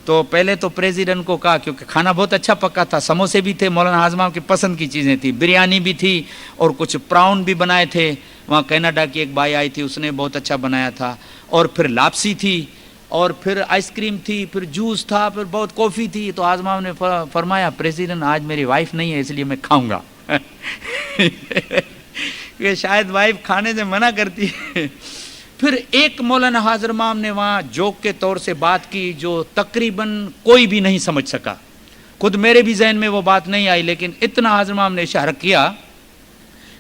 تو پہلے تو پریزیڈنٹ کو کہا، کیونکہ کھانا بہت اچھا پکا تھا، سموسے بھی تھے، مولانا حاضر امام کی پسند کی چیزیں تھیں، بریانی بھی تھی اور کچھ پراؤن بھی بنائے تھے، وہاں کینیڈا کی ایک بائی آئی تھی اس نے بہت اچھا بنایا تھا، اور پھر لاپسی تھی، اور پھر آئس کریم تھی، پھر جوس تھا، پھر بہت کافی تھی۔ تو حاضر امام نے فرمایا پریزیڈنٹ آج میری وائف نہیں ہے اس لیے میں کھاؤں گا کہ شاید وائف کھانے سے منع کرتی ہے۔ پھر ایک مولانا حاضر امام نے وہاں جوک کے طور سے بات کی جو تقریباً کوئی بھی نہیں سمجھ سکا، خود میرے بھی ذہن میں وہ بات نہیں آئی، لیکن اتنا حاضر امام نے اشارہ کیا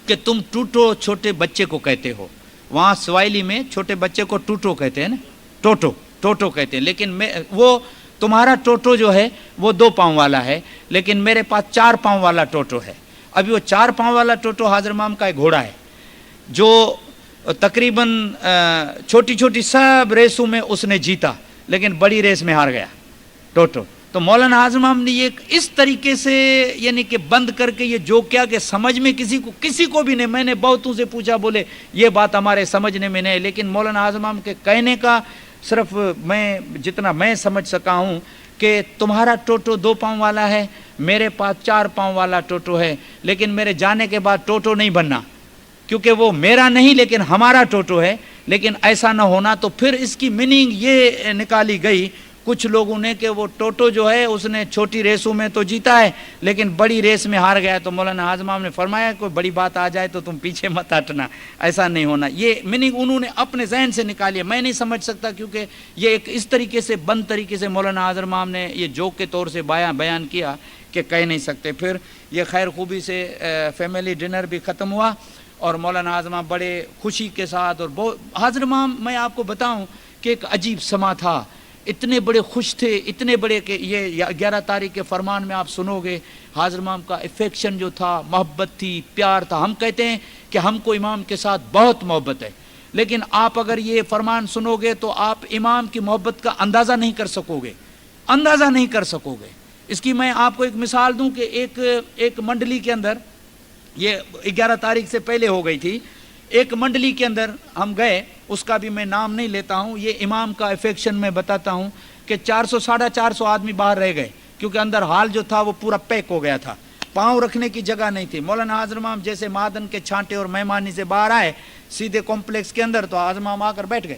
کہ تم ٹوٹو چھوٹے بچے کو کہتے ہو، وہاں سوائلی میں چھوٹے بچے کو ٹوٹو کہتے ہیں نا، ٹوٹو کہتے ہیں، لیکن وہ تمہارا ٹوٹو جو ہے وہ 2 پاؤں والا ہے، لیکن میرے پاس 4 پاؤں والا ٹوٹو ہے۔ ابھی وہ 4 پاؤں والا ٹوٹو حاضر امام کا ایک گھوڑا ہے جو تقریباً چھوٹی چھوٹی سب ریسوں میں اس نے جیتا، لیکن بڑی ریس میں ہار گیا ٹوٹو۔ تو مولانا حاضر امام نے یہ اس طریقے سے یعنی کہ بند کر کے یہ جو کیا کہ سمجھ میں کسی کو بھی نہیں، میں نے بہتوں سے پوچھا، بولے یہ بات ہمارے سمجھنے میں نہیں، لیکن مولانا حاضر امام کے کہنے کا صرف میں جتنا میں سمجھ سکا ہوں کہ تمہارا ٹوٹو 2 پاؤں والا ہے، میرے پاس 4 پاؤں والا ٹوٹو ہے، لیکن میرے جانے کے بعد ٹوٹو نہیں بننا، کیونکہ وہ میرا نہیں لیکن ہمارا ٹوٹو ہے۔ لیکن ایسا نہ ہونا، تو پھر اس کی میننگ یہ نکالی گئی کچھ لوگوں نے کہ وہ ٹوٹو جو ہے اس نے چھوٹی ریسوں میں تو جیتا ہے لیکن بڑی ریس میں ہار گیا۔ تو مولانا حاضر امام نے فرمایا کوئی بڑی بات آ جائے تو تم پیچھے مت ہٹنا، ایسا نہیں ہونا۔ یہ میننگ انہوں نے اپنے ذہن سے نکالی ہے، میں نہیں سمجھ سکتا، کیونکہ یہ ایک اس طریقے سے بند طریقے سے مولانا حاضر امام نے یہ جوک کے طور سے بیان کیا کہ کہہ نہیں سکتے۔ پھر یہ خیر خوبی سے فیملی ڈنر بھی ختم ہوا اور مولانا حاضر امام بڑے خوشی کے ساتھ، اور حاضر امام میں آپ کو بتاؤں کہ ایک عجیب سما تھا، اتنے بڑے خوش تھے، اتنے بڑے کہ یہ 11 تاریخ کے فرمان میں آپ سنو گے حاضر امام کا افیکشن جو تھا، محبت تھی، پیار تھا۔ ہم کہتے ہیں کہ ہم کو امام کے ساتھ بہت محبت ہے، لیکن آپ اگر یہ فرمان سنو گے تو آپ امام کی محبت کا اندازہ نہیں کر سکو گے۔ اس کی میں آپ کو ایک مثال دوں کہ ایک منڈلی کے اندر، یہ 11 تاریخ سے پہلے ہو گئی تھی، ایک منڈلی کے اندر ہم گئے، اس کا بھی میں نام نہیں لیتا ہوں، یہ امام کا افیکشن میں بتاتا ہوں کہ 400-450 آدمی باہر رہ گئے، کیونکہ اندر ہال جو تھا وہ پورا پیک ہو گیا تھا، پاؤں رکھنے کی جگہ نہیں تھی۔ مولانا حاضر امام جیسے معدن کے چھانٹے اور مہمانی سے باہر آئے سیدھے کمپلیکس کے اندر، تو حاضر امام آ کر بیٹھ گئے،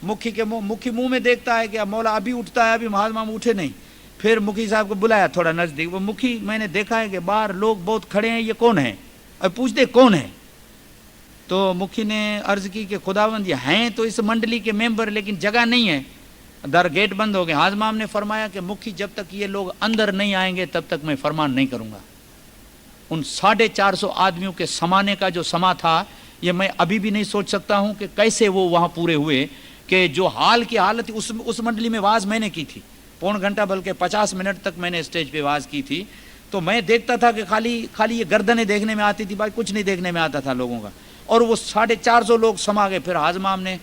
مکھی منہ میں دیکھتا ہے کہ مولا ابھی اٹھتا ہے، ابھی حاضر امام اٹھے نہیں۔ پھر مکھی صاحب کو بلایا تھوڑا نزدیک، وہ مکھی میں نے دیکھا ہے کہ باہر لوگ بہت کھڑے ہیں، یہ کون ہے؟ اب پوچھتے کون ہے؟ تو مکھی نے عرض کی کہ خداوند یہ ہیں تو اس منڈلی کے ممبر، لیکن جگہ نہیں ہے، در گیٹ بند ہو گئے۔ حاضر امام نے فرمایا کہ مکھی جب تک یہ لوگ اندر نہیں آئیں گے تب تک میں فرمان نہیں کروں گا۔ ان 450 آدمیوں کے سمانے کا جو سما تھا، یہ میں ابھی بھی نہیں سوچ سکتا ہوں کہ کیسے وہ وہاں پورے ہوئے، کہ جو حال کی حالت اس منڈلی میں واز میں نے کی تھی، پون گھنٹہ بلکہ 50 منٹ تک میں نے اسٹیج پہ واز کی تھی، تو میں دیکھتا تھا کہ خالی یہ گردنیں دیکھنے میں آتی تھی، بھائی کچھ نہیں دیکھنے میں آتا تھا لوگوں کا، اور وہ 450 لوگ سما گئے۔ پھر حاضر امام نے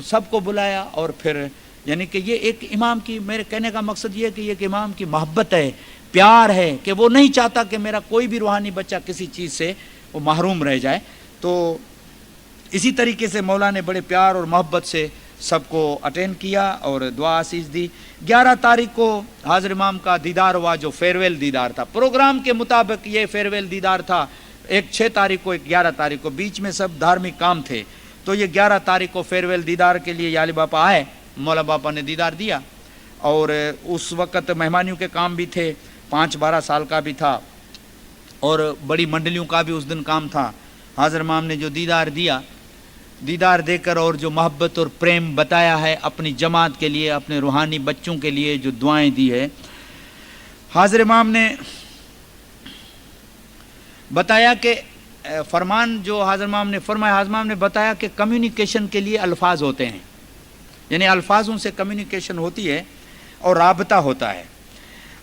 سب کو بلایا، اور پھر یعنی کہ یہ ایک امام کی، میرے کہنے کا مقصد یہ ہے کہ یہ ایک امام کی محبت ہے، پیار ہے، کہ وہ نہیں چاہتا کہ میرا کوئی بھی روحانی بچہ کسی چیز سے وہ محروم رہ جائے۔ تو اسی طریقے سے مولا نے بڑے پیار اور محبت سے سب کو اٹینڈ کیا اور دعا آسیس دی۔ 11 تاریخ کو حاضر امام کا دیدار ہوا، جو فیئرویل دیدار تھا۔ پروگرام کے مطابق یہ فیئرویل دیدار تھا، ایک 6 تاریخ کو، ایک 11 تاریخ کو، بیچ میں سب دھارمک کام تھے، تو یہ 11 تاریخ کو فیئرویل دیدار کے لیے یالی باپا آئے، مولا باپا نے دیدار دیا، اور اس وقت مہمانیوں کے کام بھی تھے، 5-12 سال کا بھی تھا، اور بڑی منڈلیوں کا بھی اس دن کام تھا۔ حاضر امام نے جو دیدار دیا، دیدار دے کر اور جو محبت اور پریم بتایا ہے اپنی جماعت کے لیے، اپنے روحانی بچوں کے لیے جو دعائیں دی ہے، حاضر امام نے بتایا کہ فرمان جو حاضر امام نے فرمایا، حاضر امام نے بتایا کہ کمیونیکیشن کے لیے الفاظ ہوتے ہیں، یعنی الفاظوں سے کمیونیکیشن ہوتی ہے اور رابطہ ہوتا ہے،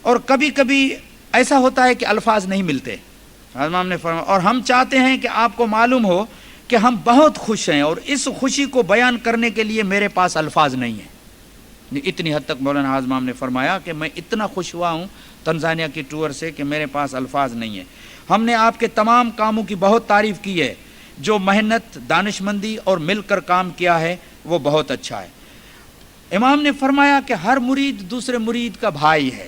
اور کبھی کبھی ایسا ہوتا ہے کہ الفاظ نہیں ملتے۔ حاضر امام نے فرمایا، اور ہم چاہتے ہیں کہ آپ کو معلوم ہو کہ ہم بہت خوش ہیں، اور اس خوشی کو بیان کرنے کے لیے میرے پاس الفاظ نہیں ہیں۔ اتنی حد تک مولانا حاضر امام نے فرمایا کہ میں اتنا خوش ہوا ہوں تنزانیہ کی ٹور سے کہ میرے پاس الفاظ نہیں ہیں۔ ہم نے آپ کے تمام کاموں کی بہت تعریف کی ہے، جو محنت، دانشمندی اور مل کر کام کیا ہے وہ بہت اچھا ہے۔ امام نے فرمایا کہ ہر مرید دوسرے مرید کا بھائی ہے،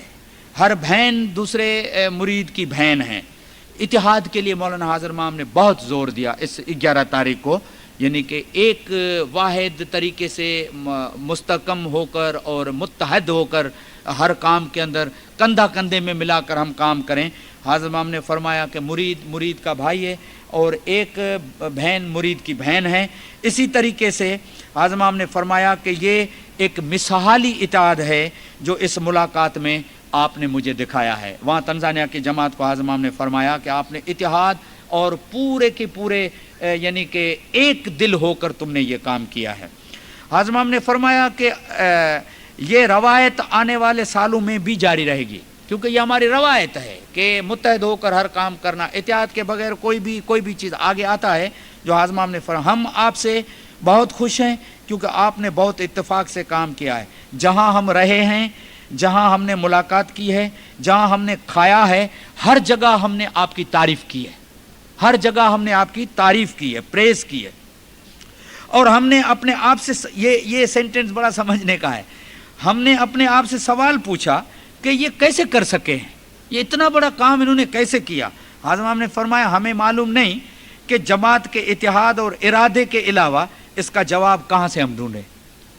ہر بہن دوسرے مرید کی بہن ہے۔ اتحاد کے لیے مولانا حاضر امام نے بہت زور دیا اس 11 تاریخ کو، یعنی کہ ایک واحد طریقے سے مستحکم ہو کر اور متحد ہو کر ہر کام کے اندر کندھا کندھے میں ملا کر ہم کام کریں۔ حاضر امام نے فرمایا کہ مرید مرید کا بھائی ہے اور ایک بہن مرید کی بہن ہے۔ اسی طریقے سے حاضر امام نے فرمایا کہ یہ ایک مثالی اتحاد ہے جو اس ملاقات میں آپ نے مجھے دکھایا ہے۔ وہاں تنزانیہ کی جماعت کو حاضر امام نے فرمایا کہ آپ نے اتحاد اور پورے کے پورے یعنی کہ ایک دل ہو کر تم نے یہ کام کیا ہے۔ حاضر امام نے فرمایا کہ یہ روایت آنے والے سالوں میں بھی جاری رہے گی، کیونکہ یہ ہماری روایت ہے کہ متحد ہو کر ہر کام کرنا، اتحاد کے بغیر کوئی بھی چیز آگے آتا ہے۔ جو حاضر امام نے فرمایا، ہم آپ سے بہت خوش ہیں کیونکہ آپ نے بہت اتفاق سے کام کیا ہے۔ جہاں ہم رہے ہیں، جہاں ہم نے ملاقات کی ہے، جہاں ہم نے کھایا ہے، ہر جگہ ہم نے آپ کی تعریف کی ہے، ہر جگہ ہم نے آپ کی تعریف کی ہے، پریز کی ہے۔ اور ہم نے اپنے آپ سے یہ سینٹنس بڑا سمجھنے کا ہے، ہم نے اپنے آپ سے سوال پوچھا کہ یہ کیسے کر سکے ہیں، یہ اتنا بڑا کام انہوں نے کیسے کیا۔ حاضر امام نے فرمایا ہمیں معلوم نہیں کہ جماعت کے اتحاد اور ارادے کے علاوہ اس کا جواب کہاں سے ہم ڈھونڈیں،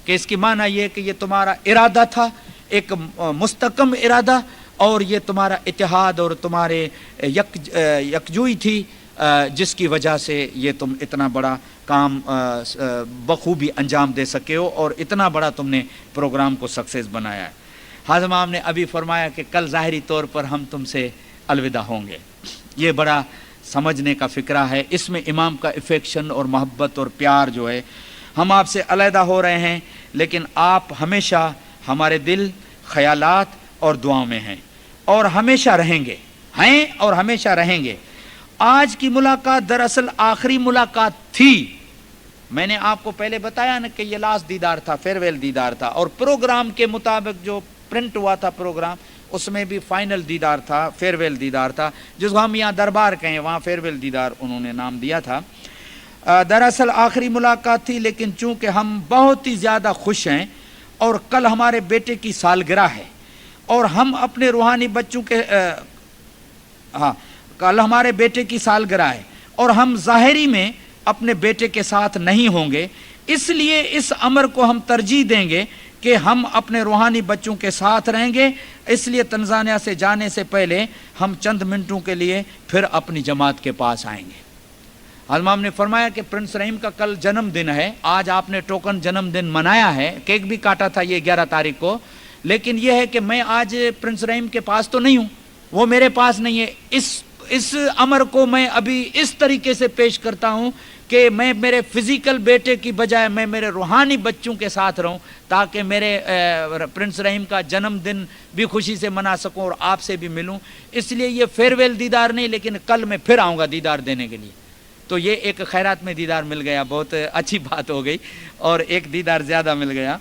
کہ اس کی معنی یہ کہ یہ تمہارا ارادہ تھا، ایک مستحکم ارادہ، اور یہ تمہارا اتحاد اور تمہارے یکجوئی تھی جس کی وجہ سے یہ تم اتنا بڑا کام بخوبی انجام دے سکے ہو اور اتنا بڑا تم نے پروگرام کو سکسیس بنایا ہے۔ حاضر امام نے ابھی فرمایا کہ کل ظاہری طور پر ہم تم سے الوداع ہوں گے۔ یہ بڑا سمجھنے کا فکرہ ہے، اس میں امام کا افیکشن اور محبت اور پیار جو ہے، ہم آپ سے علیحدہ ہو رہے ہیں لیکن آپ ہمیشہ ہمارے دل، خیالات اور دعاؤں میں ہیں اور ہمیشہ رہیں گے، ہیں اور ہمیشہ رہیں گے۔ آج کی ملاقات دراصل آخری ملاقات تھی، میں نے آپ کو پہلے بتایا نا کہ یہ لاسٹ دیدار تھا، فیئرویل دیدار تھا، اور پروگرام کے مطابق جو پرنٹ ہوا تھا پروگرام، اس میں بھی فائنل دیدار تھا، فیئرویل دیدار تھا، جس کو ہم یہاں دربار کہیں، وہاں فیئرویل دیدار انہوں نے نام دیا تھا۔ دراصل آخری ملاقات تھی، لیکن چونکہ ہم بہت ہی زیادہ خوش ہیں اور کل ہمارے بیٹے کی سالگرہ ہے اور ہم اپنے روحانی بچوں کے کل ہمارے بیٹے کی سالگرہ ہے اور ہم ظاہری میں اپنے بیٹے کے ساتھ نہیں ہوں گے، اس لیے اس امر کو ہم ترجیح دیں گے کہ ہم اپنے روحانی بچوں کے ساتھ رہیں گے۔ اس لیے تنزانیہ سے جانے سے پہلے ہم چند منٹوں کے لیے پھر اپنی جماعت کے پاس آئیں گے۔ حاضر امام نے فرمایا کہ پرنس رحیم کا کل جنم دن ہے، آج آپ نے ٹوکن جنم دن منایا ہے، کیک بھی کاٹا تھا یہ 11 تاریخ کو، لیکن یہ ہے کہ میں آج پرنس رحیم کے پاس تو نہیں ہوں، وہ میرے پاس نہیں ہے۔ اس امر کو میں ابھی اس طریقے سے پیش کرتا ہوں کہ میں میرے فزیکل بیٹے کی بجائے میں میرے روحانی بچوں کے ساتھ رہوں، تاکہ میرے پرنس رحیم کا جنم دن بھی خوشی سے منا سکوں اور آپ سے بھی ملوں۔ اس لیے یہ فیئرویل دیدار نہیں، لیکن کل میں پھر آؤں گا دیدار دینے کے لیے۔ تو یہ ایک خیرات میں دیدار مل گیا، بہت اچھی بات ہو گئی، اور ایک دیدار زیادہ مل گیا۔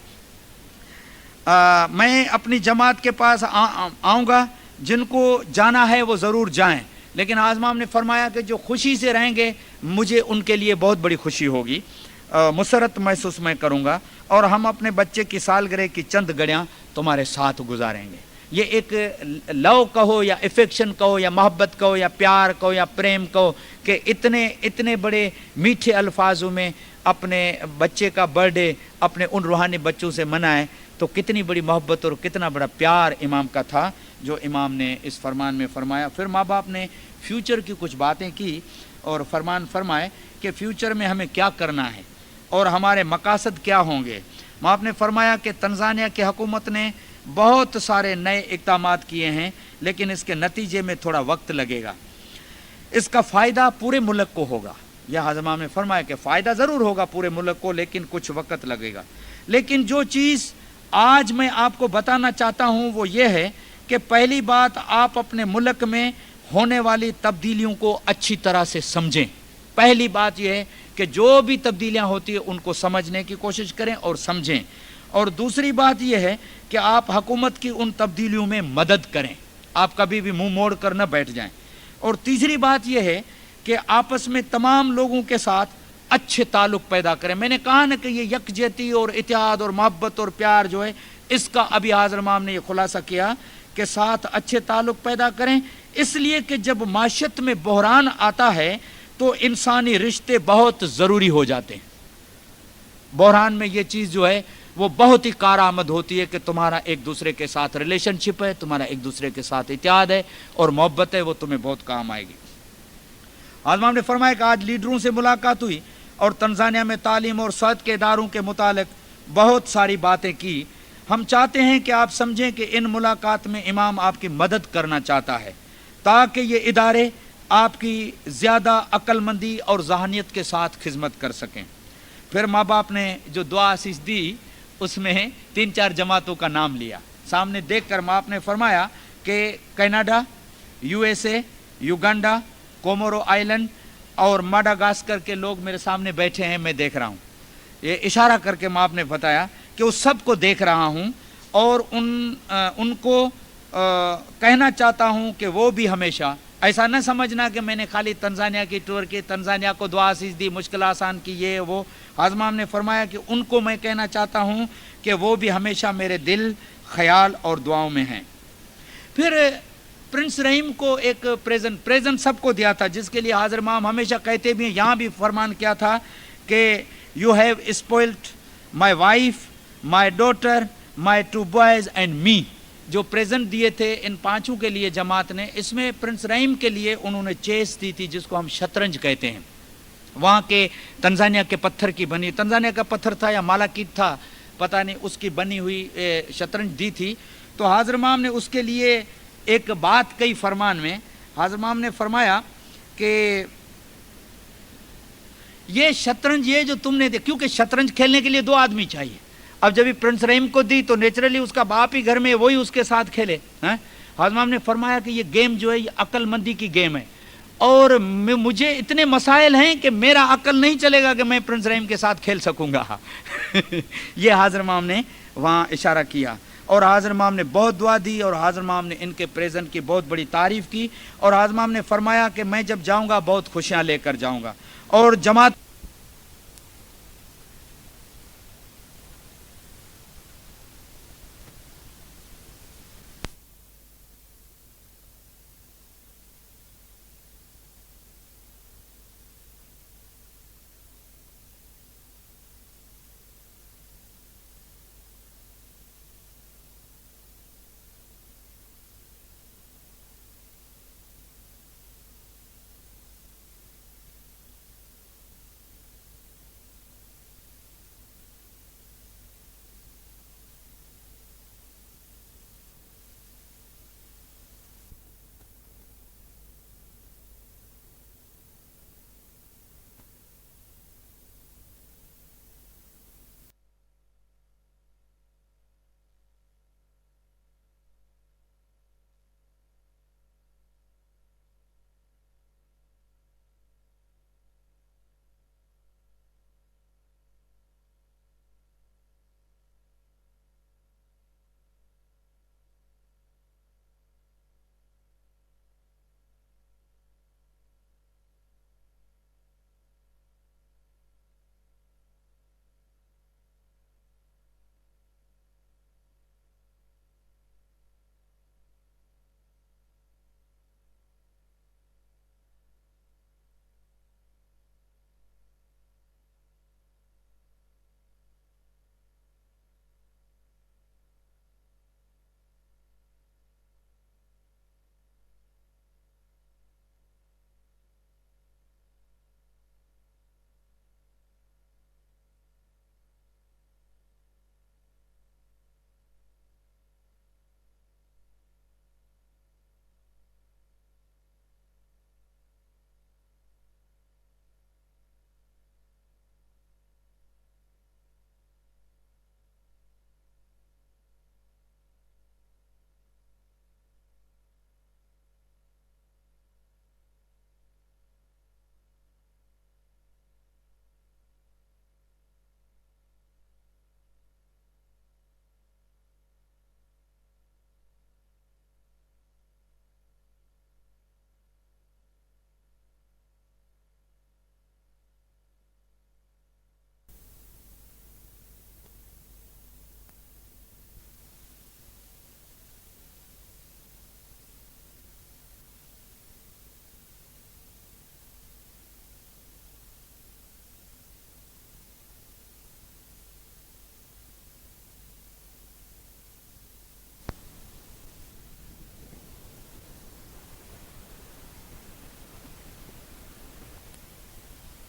میں اپنی جماعت کے پاس آؤں گا، جن کو جانا ہے وہ ضرور جائیں، لیکن حضرت امام نے فرمایا کہ جو خوشی سے رہیں گے مجھے ان کے لیے بہت بڑی خوشی ہوگی، مسرت محسوس میں کروں گا، اور ہم اپنے بچے کی سالگرہ کی چند گھڑیاں تمہارے ساتھ گزاریں گے۔ یہ ایک لو کہو یا افیکشن کہو یا محبت کہو یا پیار کہو یا پریم کہو کہ اتنے بڑے میٹھے الفاظوں میں اپنے بچے کا برتھ ڈے اپنے ان روحانی بچوں سے منائے، تو کتنی بڑی محبت اور کتنا بڑا پیار امام کا تھا جو امام نے اس فرمان میں فرمایا۔ پھر ماں باپ نے فیوچر کی کچھ باتیں کی اور فرمان فرمائے کہ فیوچر میں ہمیں کیا کرنا ہے اور ہمارے مقاصد کیا ہوں گے۔ ماں باپ نے فرمایا کہ تنزانیہ کی حکومت نے بہت سارے نئے اقدامات کیے ہیں، لیکن اس کے نتیجے میں تھوڑا وقت لگے گا، اس کا فائدہ پورے ملک کو ہوگا۔ یہ حضرت امام نے فرمایا کہ فائدہ ضرور ہوگا پورے ملک کو، لیکن کچھ وقت لگے گا۔ لیکن جو چیز آج میں آپ کو بتانا چاہتا ہوں وہ یہ ہے کہ پہلی بات، آپ اپنے ملک میں ہونے والی تبدیلیوں کو اچھی طرح سے سمجھیں۔ پہلی بات یہ ہے کہ جو بھی تبدیلیاں ہوتی ہیں ان کو سمجھنے کی کوشش کریں اور سمجھیں، اور دوسری بات یہ ہے کہ آپ حکومت کی ان تبدیلیوں میں مدد کریں، آپ کبھی بھی منہ موڑ کر نہ بیٹھ جائیں، اور تیسری بات یہ ہے کہ آپس میں تمام لوگوں کے ساتھ اچھے تعلق پیدا کریں۔ میں نے کہا نا کہ یہ یکجہتی اور اتحاد اور محبت اور پیار جو ہے، اس کا ابھی حضرت امام نے یہ خلاصہ کیا کہ ساتھ اچھے تعلق پیدا کریں، اس لیے کہ جب معاشرت میں بحران آتا ہے تو انسانی رشتے بہت ضروری ہو جاتے ہیں۔ بحران میں یہ چیز جو ہے وہ بہت ہی کارآمد ہوتی ہے کہ تمہارا ایک دوسرے کے ساتھ ریلیشن شپ ہے، تمہارا ایک دوسرے کے ساتھ اتحاد ہے اور محبت ہے، وہ تمہیں بہت کام آئے گی۔ حضرت امام نے فرمایا کہ آج لیڈروں سے ملاقات ہوئی اور تنزانیہ میں تعلیم اور صحت کے اداروں کے متعلق بہت ساری باتیں کی۔ ہم چاہتے ہیں کہ آپ سمجھیں کہ ان ملاقات میں امام آپ کی مدد کرنا چاہتا ہے تاکہ یہ ادارے آپ کی زیادہ عقل مندی اور ذہانیت کے ساتھ خدمت کر سکیں۔ پھر ماں باپ نے جو دعا آسیس دی اس میں 3-4 جماعتوں کا نام لیا، سامنے دیکھ کر ماں باپ نے فرمایا کہ کینیڈا، USA، یوگنڈا، کومورو آئلینڈ اور ماڈاگاسکر کے لوگ میرے سامنے بیٹھے ہیں، میں دیکھ رہا ہوں۔ یہ اشارہ کر کے ماں باپ نے بتایا کہ اس سب کو دیکھ رہا ہوں اور ان کو کہنا چاہتا ہوں کہ وہ بھی ہمیشہ ایسا نہ سمجھنا کہ میں نے خالی تنزانیہ کی ٹور کی، تنزانیہ کو دعا آسیس دی، مشکل آسان کی، یہ وہ۔ حضرت امام نے فرمایا کہ ان کو میں کہنا چاہتا ہوں کہ وہ بھی ہمیشہ میرے دل، خیال اور دعاؤں میں ہیں۔ پھر پرنس رحیم کو ایک پریزنٹ سب کو دیا تھا، جس کے لیے حضرت امام ہمیشہ کہتے بھی ہیں، یہاں بھی فرمان کیا تھا کہ you have spoiled my wife, my daughter, my 2 boys and me. جو پریزنٹ دیے تھے ان 5 کے لیے جماعت نے، اس میں پرنس رحیم کے لیے انہوں نے چیس دی تھی جس کو ہم شطرنج کہتے ہیں، وہاں کے تنزانیہ کے پتھر کی بنی، تنزانیہ کا پتھر تھا یا مالاکیٹ تھا پتہ نہیں، اس کی بنی ہوئی شطرنج دی تھی۔ تو حضرت امام نے اس کے لیے ایک بات کئی فرمان میں۔ حضرت امام نے فرمایا کہ یہ شطرنج یہ جو تم نے دے، کیونکہ شطرنج کھیلنے کے لیے 2 آدمی چاہیے، اب جب پرنس رحیم کو دی تو نیچرلی اس کا باپ ہی گھر میں وہی اس کے ساتھ کھیلے۔ حضرت امام نے فرمایا کہ یہ گیم جو ہے یہ عقل مندی کی گیم ہے، اور مجھے اتنے مسائل ہیں کہ میرا عقل نہیں چلے گا کہ میں پرنس رحیم کے ساتھ کھیل سکوں گا۔ یہ حضرت امام نے وہاں اشارہ کیا، اور حضرت امام نے بہت دعا دی، اور حضرت امام نے ان کے پریزنٹ کی بہت بڑی تعریف کی، اور حضرت امام نے فرمایا کہ میں جب جاؤں گا بہت خوشیاں لے کر جاؤں گا، اور جماعت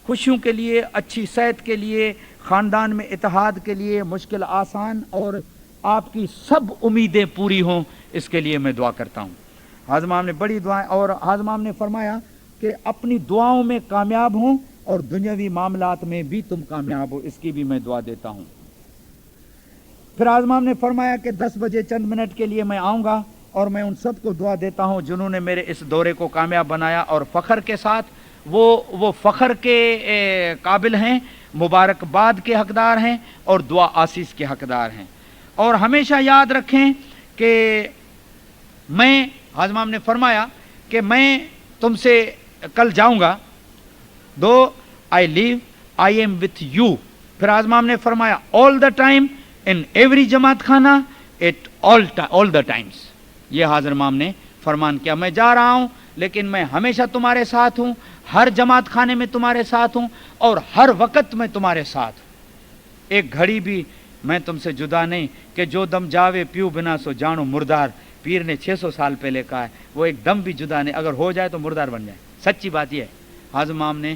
خوشیوں کے لیے، اچھی صحت کے لیے، خاندان میں اتحاد کے لیے، مشکل آسان اور آپ کی سب امیدیں پوری ہوں، اس کے لیے میں دعا کرتا ہوں۔ حاضر امام نے بڑی دعائیں، اور حاضر امام نے فرمایا کہ اپنی دعاؤں میں کامیاب ہوں اور دنیاوی معاملات میں بھی تم کامیاب ہو، اس کی بھی میں دعا دیتا ہوں۔ پھر حاضر امام نے فرمایا کہ 10 بجے چند منٹ کے لیے میں آؤں گا، اور میں ان سب کو دعا دیتا ہوں جنہوں نے میرے اس دورے کو کامیاب بنایا، اور فخر کے ساتھ وہ فخر کے قابل ہیں، مبارکباد کے حقدار ہیں، اور دعا آسیس کے حقدار ہیں۔ اور ہمیشہ یاد رکھیں کہ میں، حاضر امام نے فرمایا کہ میں تم سے کل جاؤں گا، دو آئی لیو آئی ایم وتھ یو۔ پھر حاضر امام نے فرمایا آل دا ٹائم ان ایوری جماعت خانہ ایٹ آل دا ٹائمس۔ یہ حاضر امام نے فرمان کیا، میں جا رہا ہوں لیکن میں ہمیشہ تمہارے ساتھ ہوں، ہر جماعت خانے میں تمہارے ساتھ ہوں، اور ہر وقت میں تمہارے ساتھ ہوں۔ ایک گھڑی بھی میں تم سے جدا نہیں، کہ جو دم جاوے پیو بنا سو جانو مردار، پیر نے 600 سال پہلے کہا ہے، وہ ایک دم بھی جدا نہیں، اگر ہو جائے تو مردار بن جائے۔ سچی بات یہ ہے۔ حاضر امام نے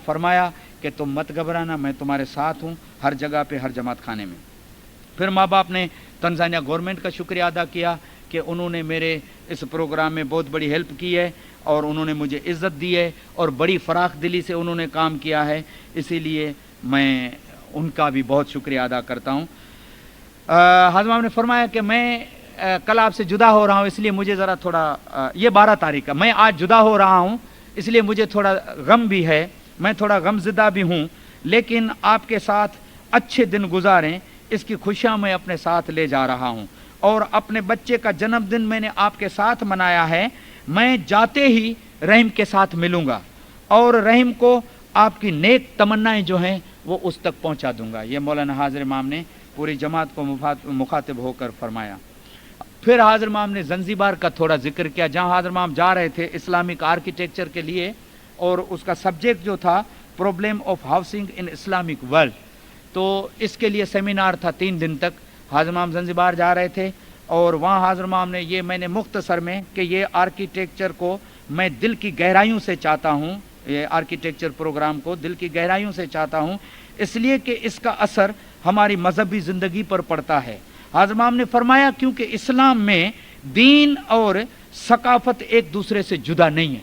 فرمایا کہ تم مت گھبرانا، میں تمہارے ساتھ ہوں ہر جگہ پہ، ہر جماعت خانے میں۔ پھر ماں باپ نے تنزانیہ گورنمنٹ کا شکریہ ادا کیا کہ انہوں نے میرے اس پروگرام میں بہت بڑی ہیلپ کی ہے، اور انہوں نے مجھے عزت دی ہے، اور بڑی فراخ دلی سے انہوں نے کام کیا ہے، اسی لیے میں ان کا بھی بہت شکریہ ادا کرتا ہوں۔ حاضر امام نے فرمایا کہ میں کل آپ سے جدا ہو رہا ہوں، اس لیے مجھے ذرا تھوڑا، یہ 12 تاریخ کا، میں آج جدا ہو رہا ہوں، اس لیے مجھے تھوڑا غم بھی ہے، میں تھوڑا غم زدہ بھی ہوں، لیکن آپ کے ساتھ اچھے دن گزاریں، اس کی خوشیاں میں اپنے ساتھ لے جا رہا ہوں۔ اور اپنے بچے کا جنم دن میں نے آپ کے ساتھ منایا ہے، میں جاتے ہی رحیم کے ساتھ ملوں گا، اور رحیم کو آپ کی نیک تمنائیں جو ہیں وہ اس تک پہنچا دوں گا۔ یہ مولانا حاضر امام نے پوری جماعت کو مخاطب ہو کر فرمایا۔ پھر حاضر امام نے زنزیبار کا تھوڑا ذکر کیا، جہاں حاضر امام جا رہے تھے اسلامک آرکیٹیکچر کے لیے، اور اس کا سبجیکٹ جو تھا problem of housing in Islamic world, تو اس کے لیے سیمینار تھا 3 دن تک۔ حاضر امام زنزیبار جا رہے تھے، اور وہاں حاضر امام نے یہ، میں نے مختصر میں کہ یہ آرکیٹیکچر کو میں دل کی گہرائیوں سے چاہتا ہوں، یہ آرکیٹیکچر پروگرام کو دل کی گہرائیوں سے چاہتا ہوں، اس لیے کہ اس کا اثر ہماری مذہبی زندگی پر پڑتا ہے۔ حاضر امام نے فرمایا کیونکہ اسلام میں دین اور ثقافت ایک دوسرے سے جدا نہیں ہے،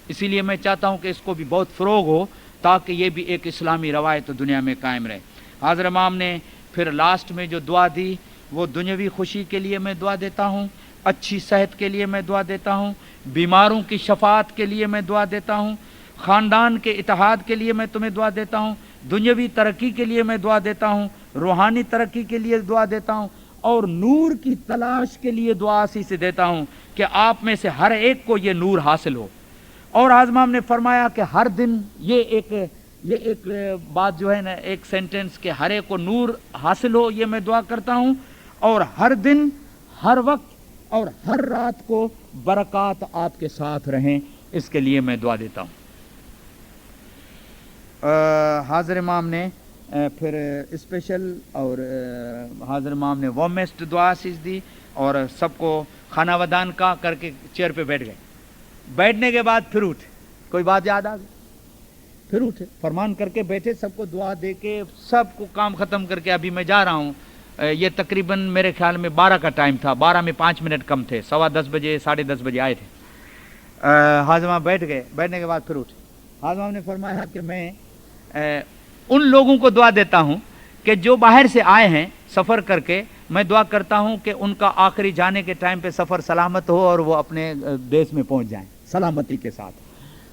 اسی لیے میں چاہتا ہوں کہ اس کو بھی بہت فروغ ہو، تاکہ یہ بھی ایک اسلامی روایت دنیا میں قائم رہے۔ حاضر امام نے پھر لاسٹ میں جو دعا دی، وہ دنیاوی خوشی کے لیے میں دعا دیتا ہوں، اچھی صحت کے لیے میں دعا دیتا ہوں، بیماروں کی شفاعت کے لیے میں دعا دیتا ہوں، خاندان کے اتحاد کے لیے میں تمہیں دعا دیتا ہوں، دنیاوی ترقی کے لیے میں دعا دیتا ہوں، روحانی ترقی کے لیے دعا دیتا ہوں، اور نور کی تلاش کے لیے دعا اسی سے دیتا ہوں کہ آپ میں سے ہر ایک کو یہ نور حاصل ہو۔ اور حاضر امام نے فرمایا کہ ہر دن یہ ایک بات جو ہے نا، ایک سینٹنس کہ ہر ایک کو نور حاصل ہو، یہ میں دعا کرتا ہوں، اور ہر دن، ہر وقت اور ہر رات کو برکات آپ کے ساتھ رہیں، اس کے لیے میں دعا دیتا ہوں۔ حاضر امام نے پھر اسپیشل، اور حاضر امام نے وارمیسٹ دعا آسیس دی، اور سب کو کھانا ودان کا کر کے چیئر پہ بیٹھ گئے۔ بیٹھنے کے بعد پھر اٹھے، کوئی بات یاد آ گئی، پھر اٹھے، فرمان کر کے بیٹھے، سب کو دعا دے کے سب کو کام ختم کر کے ابھی میں جا رہا ہوں۔ یہ تقریباً میرے خیال میں 12 کا ٹائم تھا، 12 میں 5 منٹ کم تھے، 10:15 بجے 10:30 بجے آئے تھے۔ حاضر امام بیٹھ گئے، بیٹھنے کے بعد پھر اٹھے۔ حاضر امام نے فرمایا کہ میں ان لوگوں کو دعا دیتا ہوں کہ جو باہر سے آئے ہیں سفر کر کے، میں دعا کرتا ہوں کہ ان کا آخری جانے کے ٹائم پہ سفر سلامت ہو، اور وہ اپنے دیش میں پہنچ جائیں سلامتی کے ساتھ۔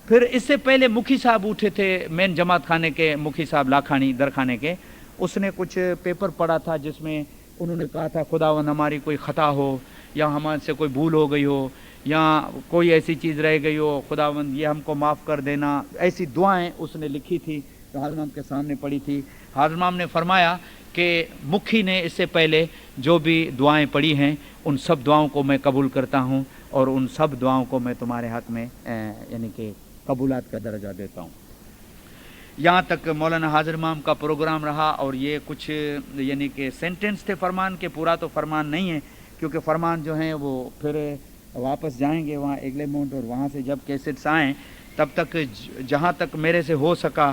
پھر اس سے پہلے مکھی صاحب اٹھے تھے، مین جماعت خانے کے مکھی صاحب لاکھانی درخانے کے، اس نے کچھ پیپر پڑھا تھا جس میں انہوں نے کہا تھا خداوند ہماری کوئی خطا ہو، یا ہمارے سے کوئی بھول ہو گئی ہو، یا کوئی ایسی چیز رہ گئی ہو، خداوند یہ ہم کو معاف کر دینا، ایسی دعائیں اس نے لکھی تھی، تو حاضر امام کے سامنے پڑھی تھی۔ حاضر امام نے فرمایا کہ مکھی نے اس سے پہلے جو بھی دعائیں پڑھی ہیں ان سب دعاؤں کو میں قبول کرتا ہوں، اور ان سب دعاؤں کو میں تمہارے حق میں یعنی کہ قبولات کا درجہ دیتا ہوں۔ یہاں تک مولانا حاضر امام کا پروگرام رہا، اور یہ کچھ یعنی کہ سینٹنس تھے فرمان کے، پورا تو فرمان نہیں ہے، کیونکہ فرمان جو ہیں وہ پھر واپس جائیں گے وہاں ایگلے مونٹ، اور وہاں سے جب کیسٹس آئیں تب تک جہاں تک میرے سے ہو سکا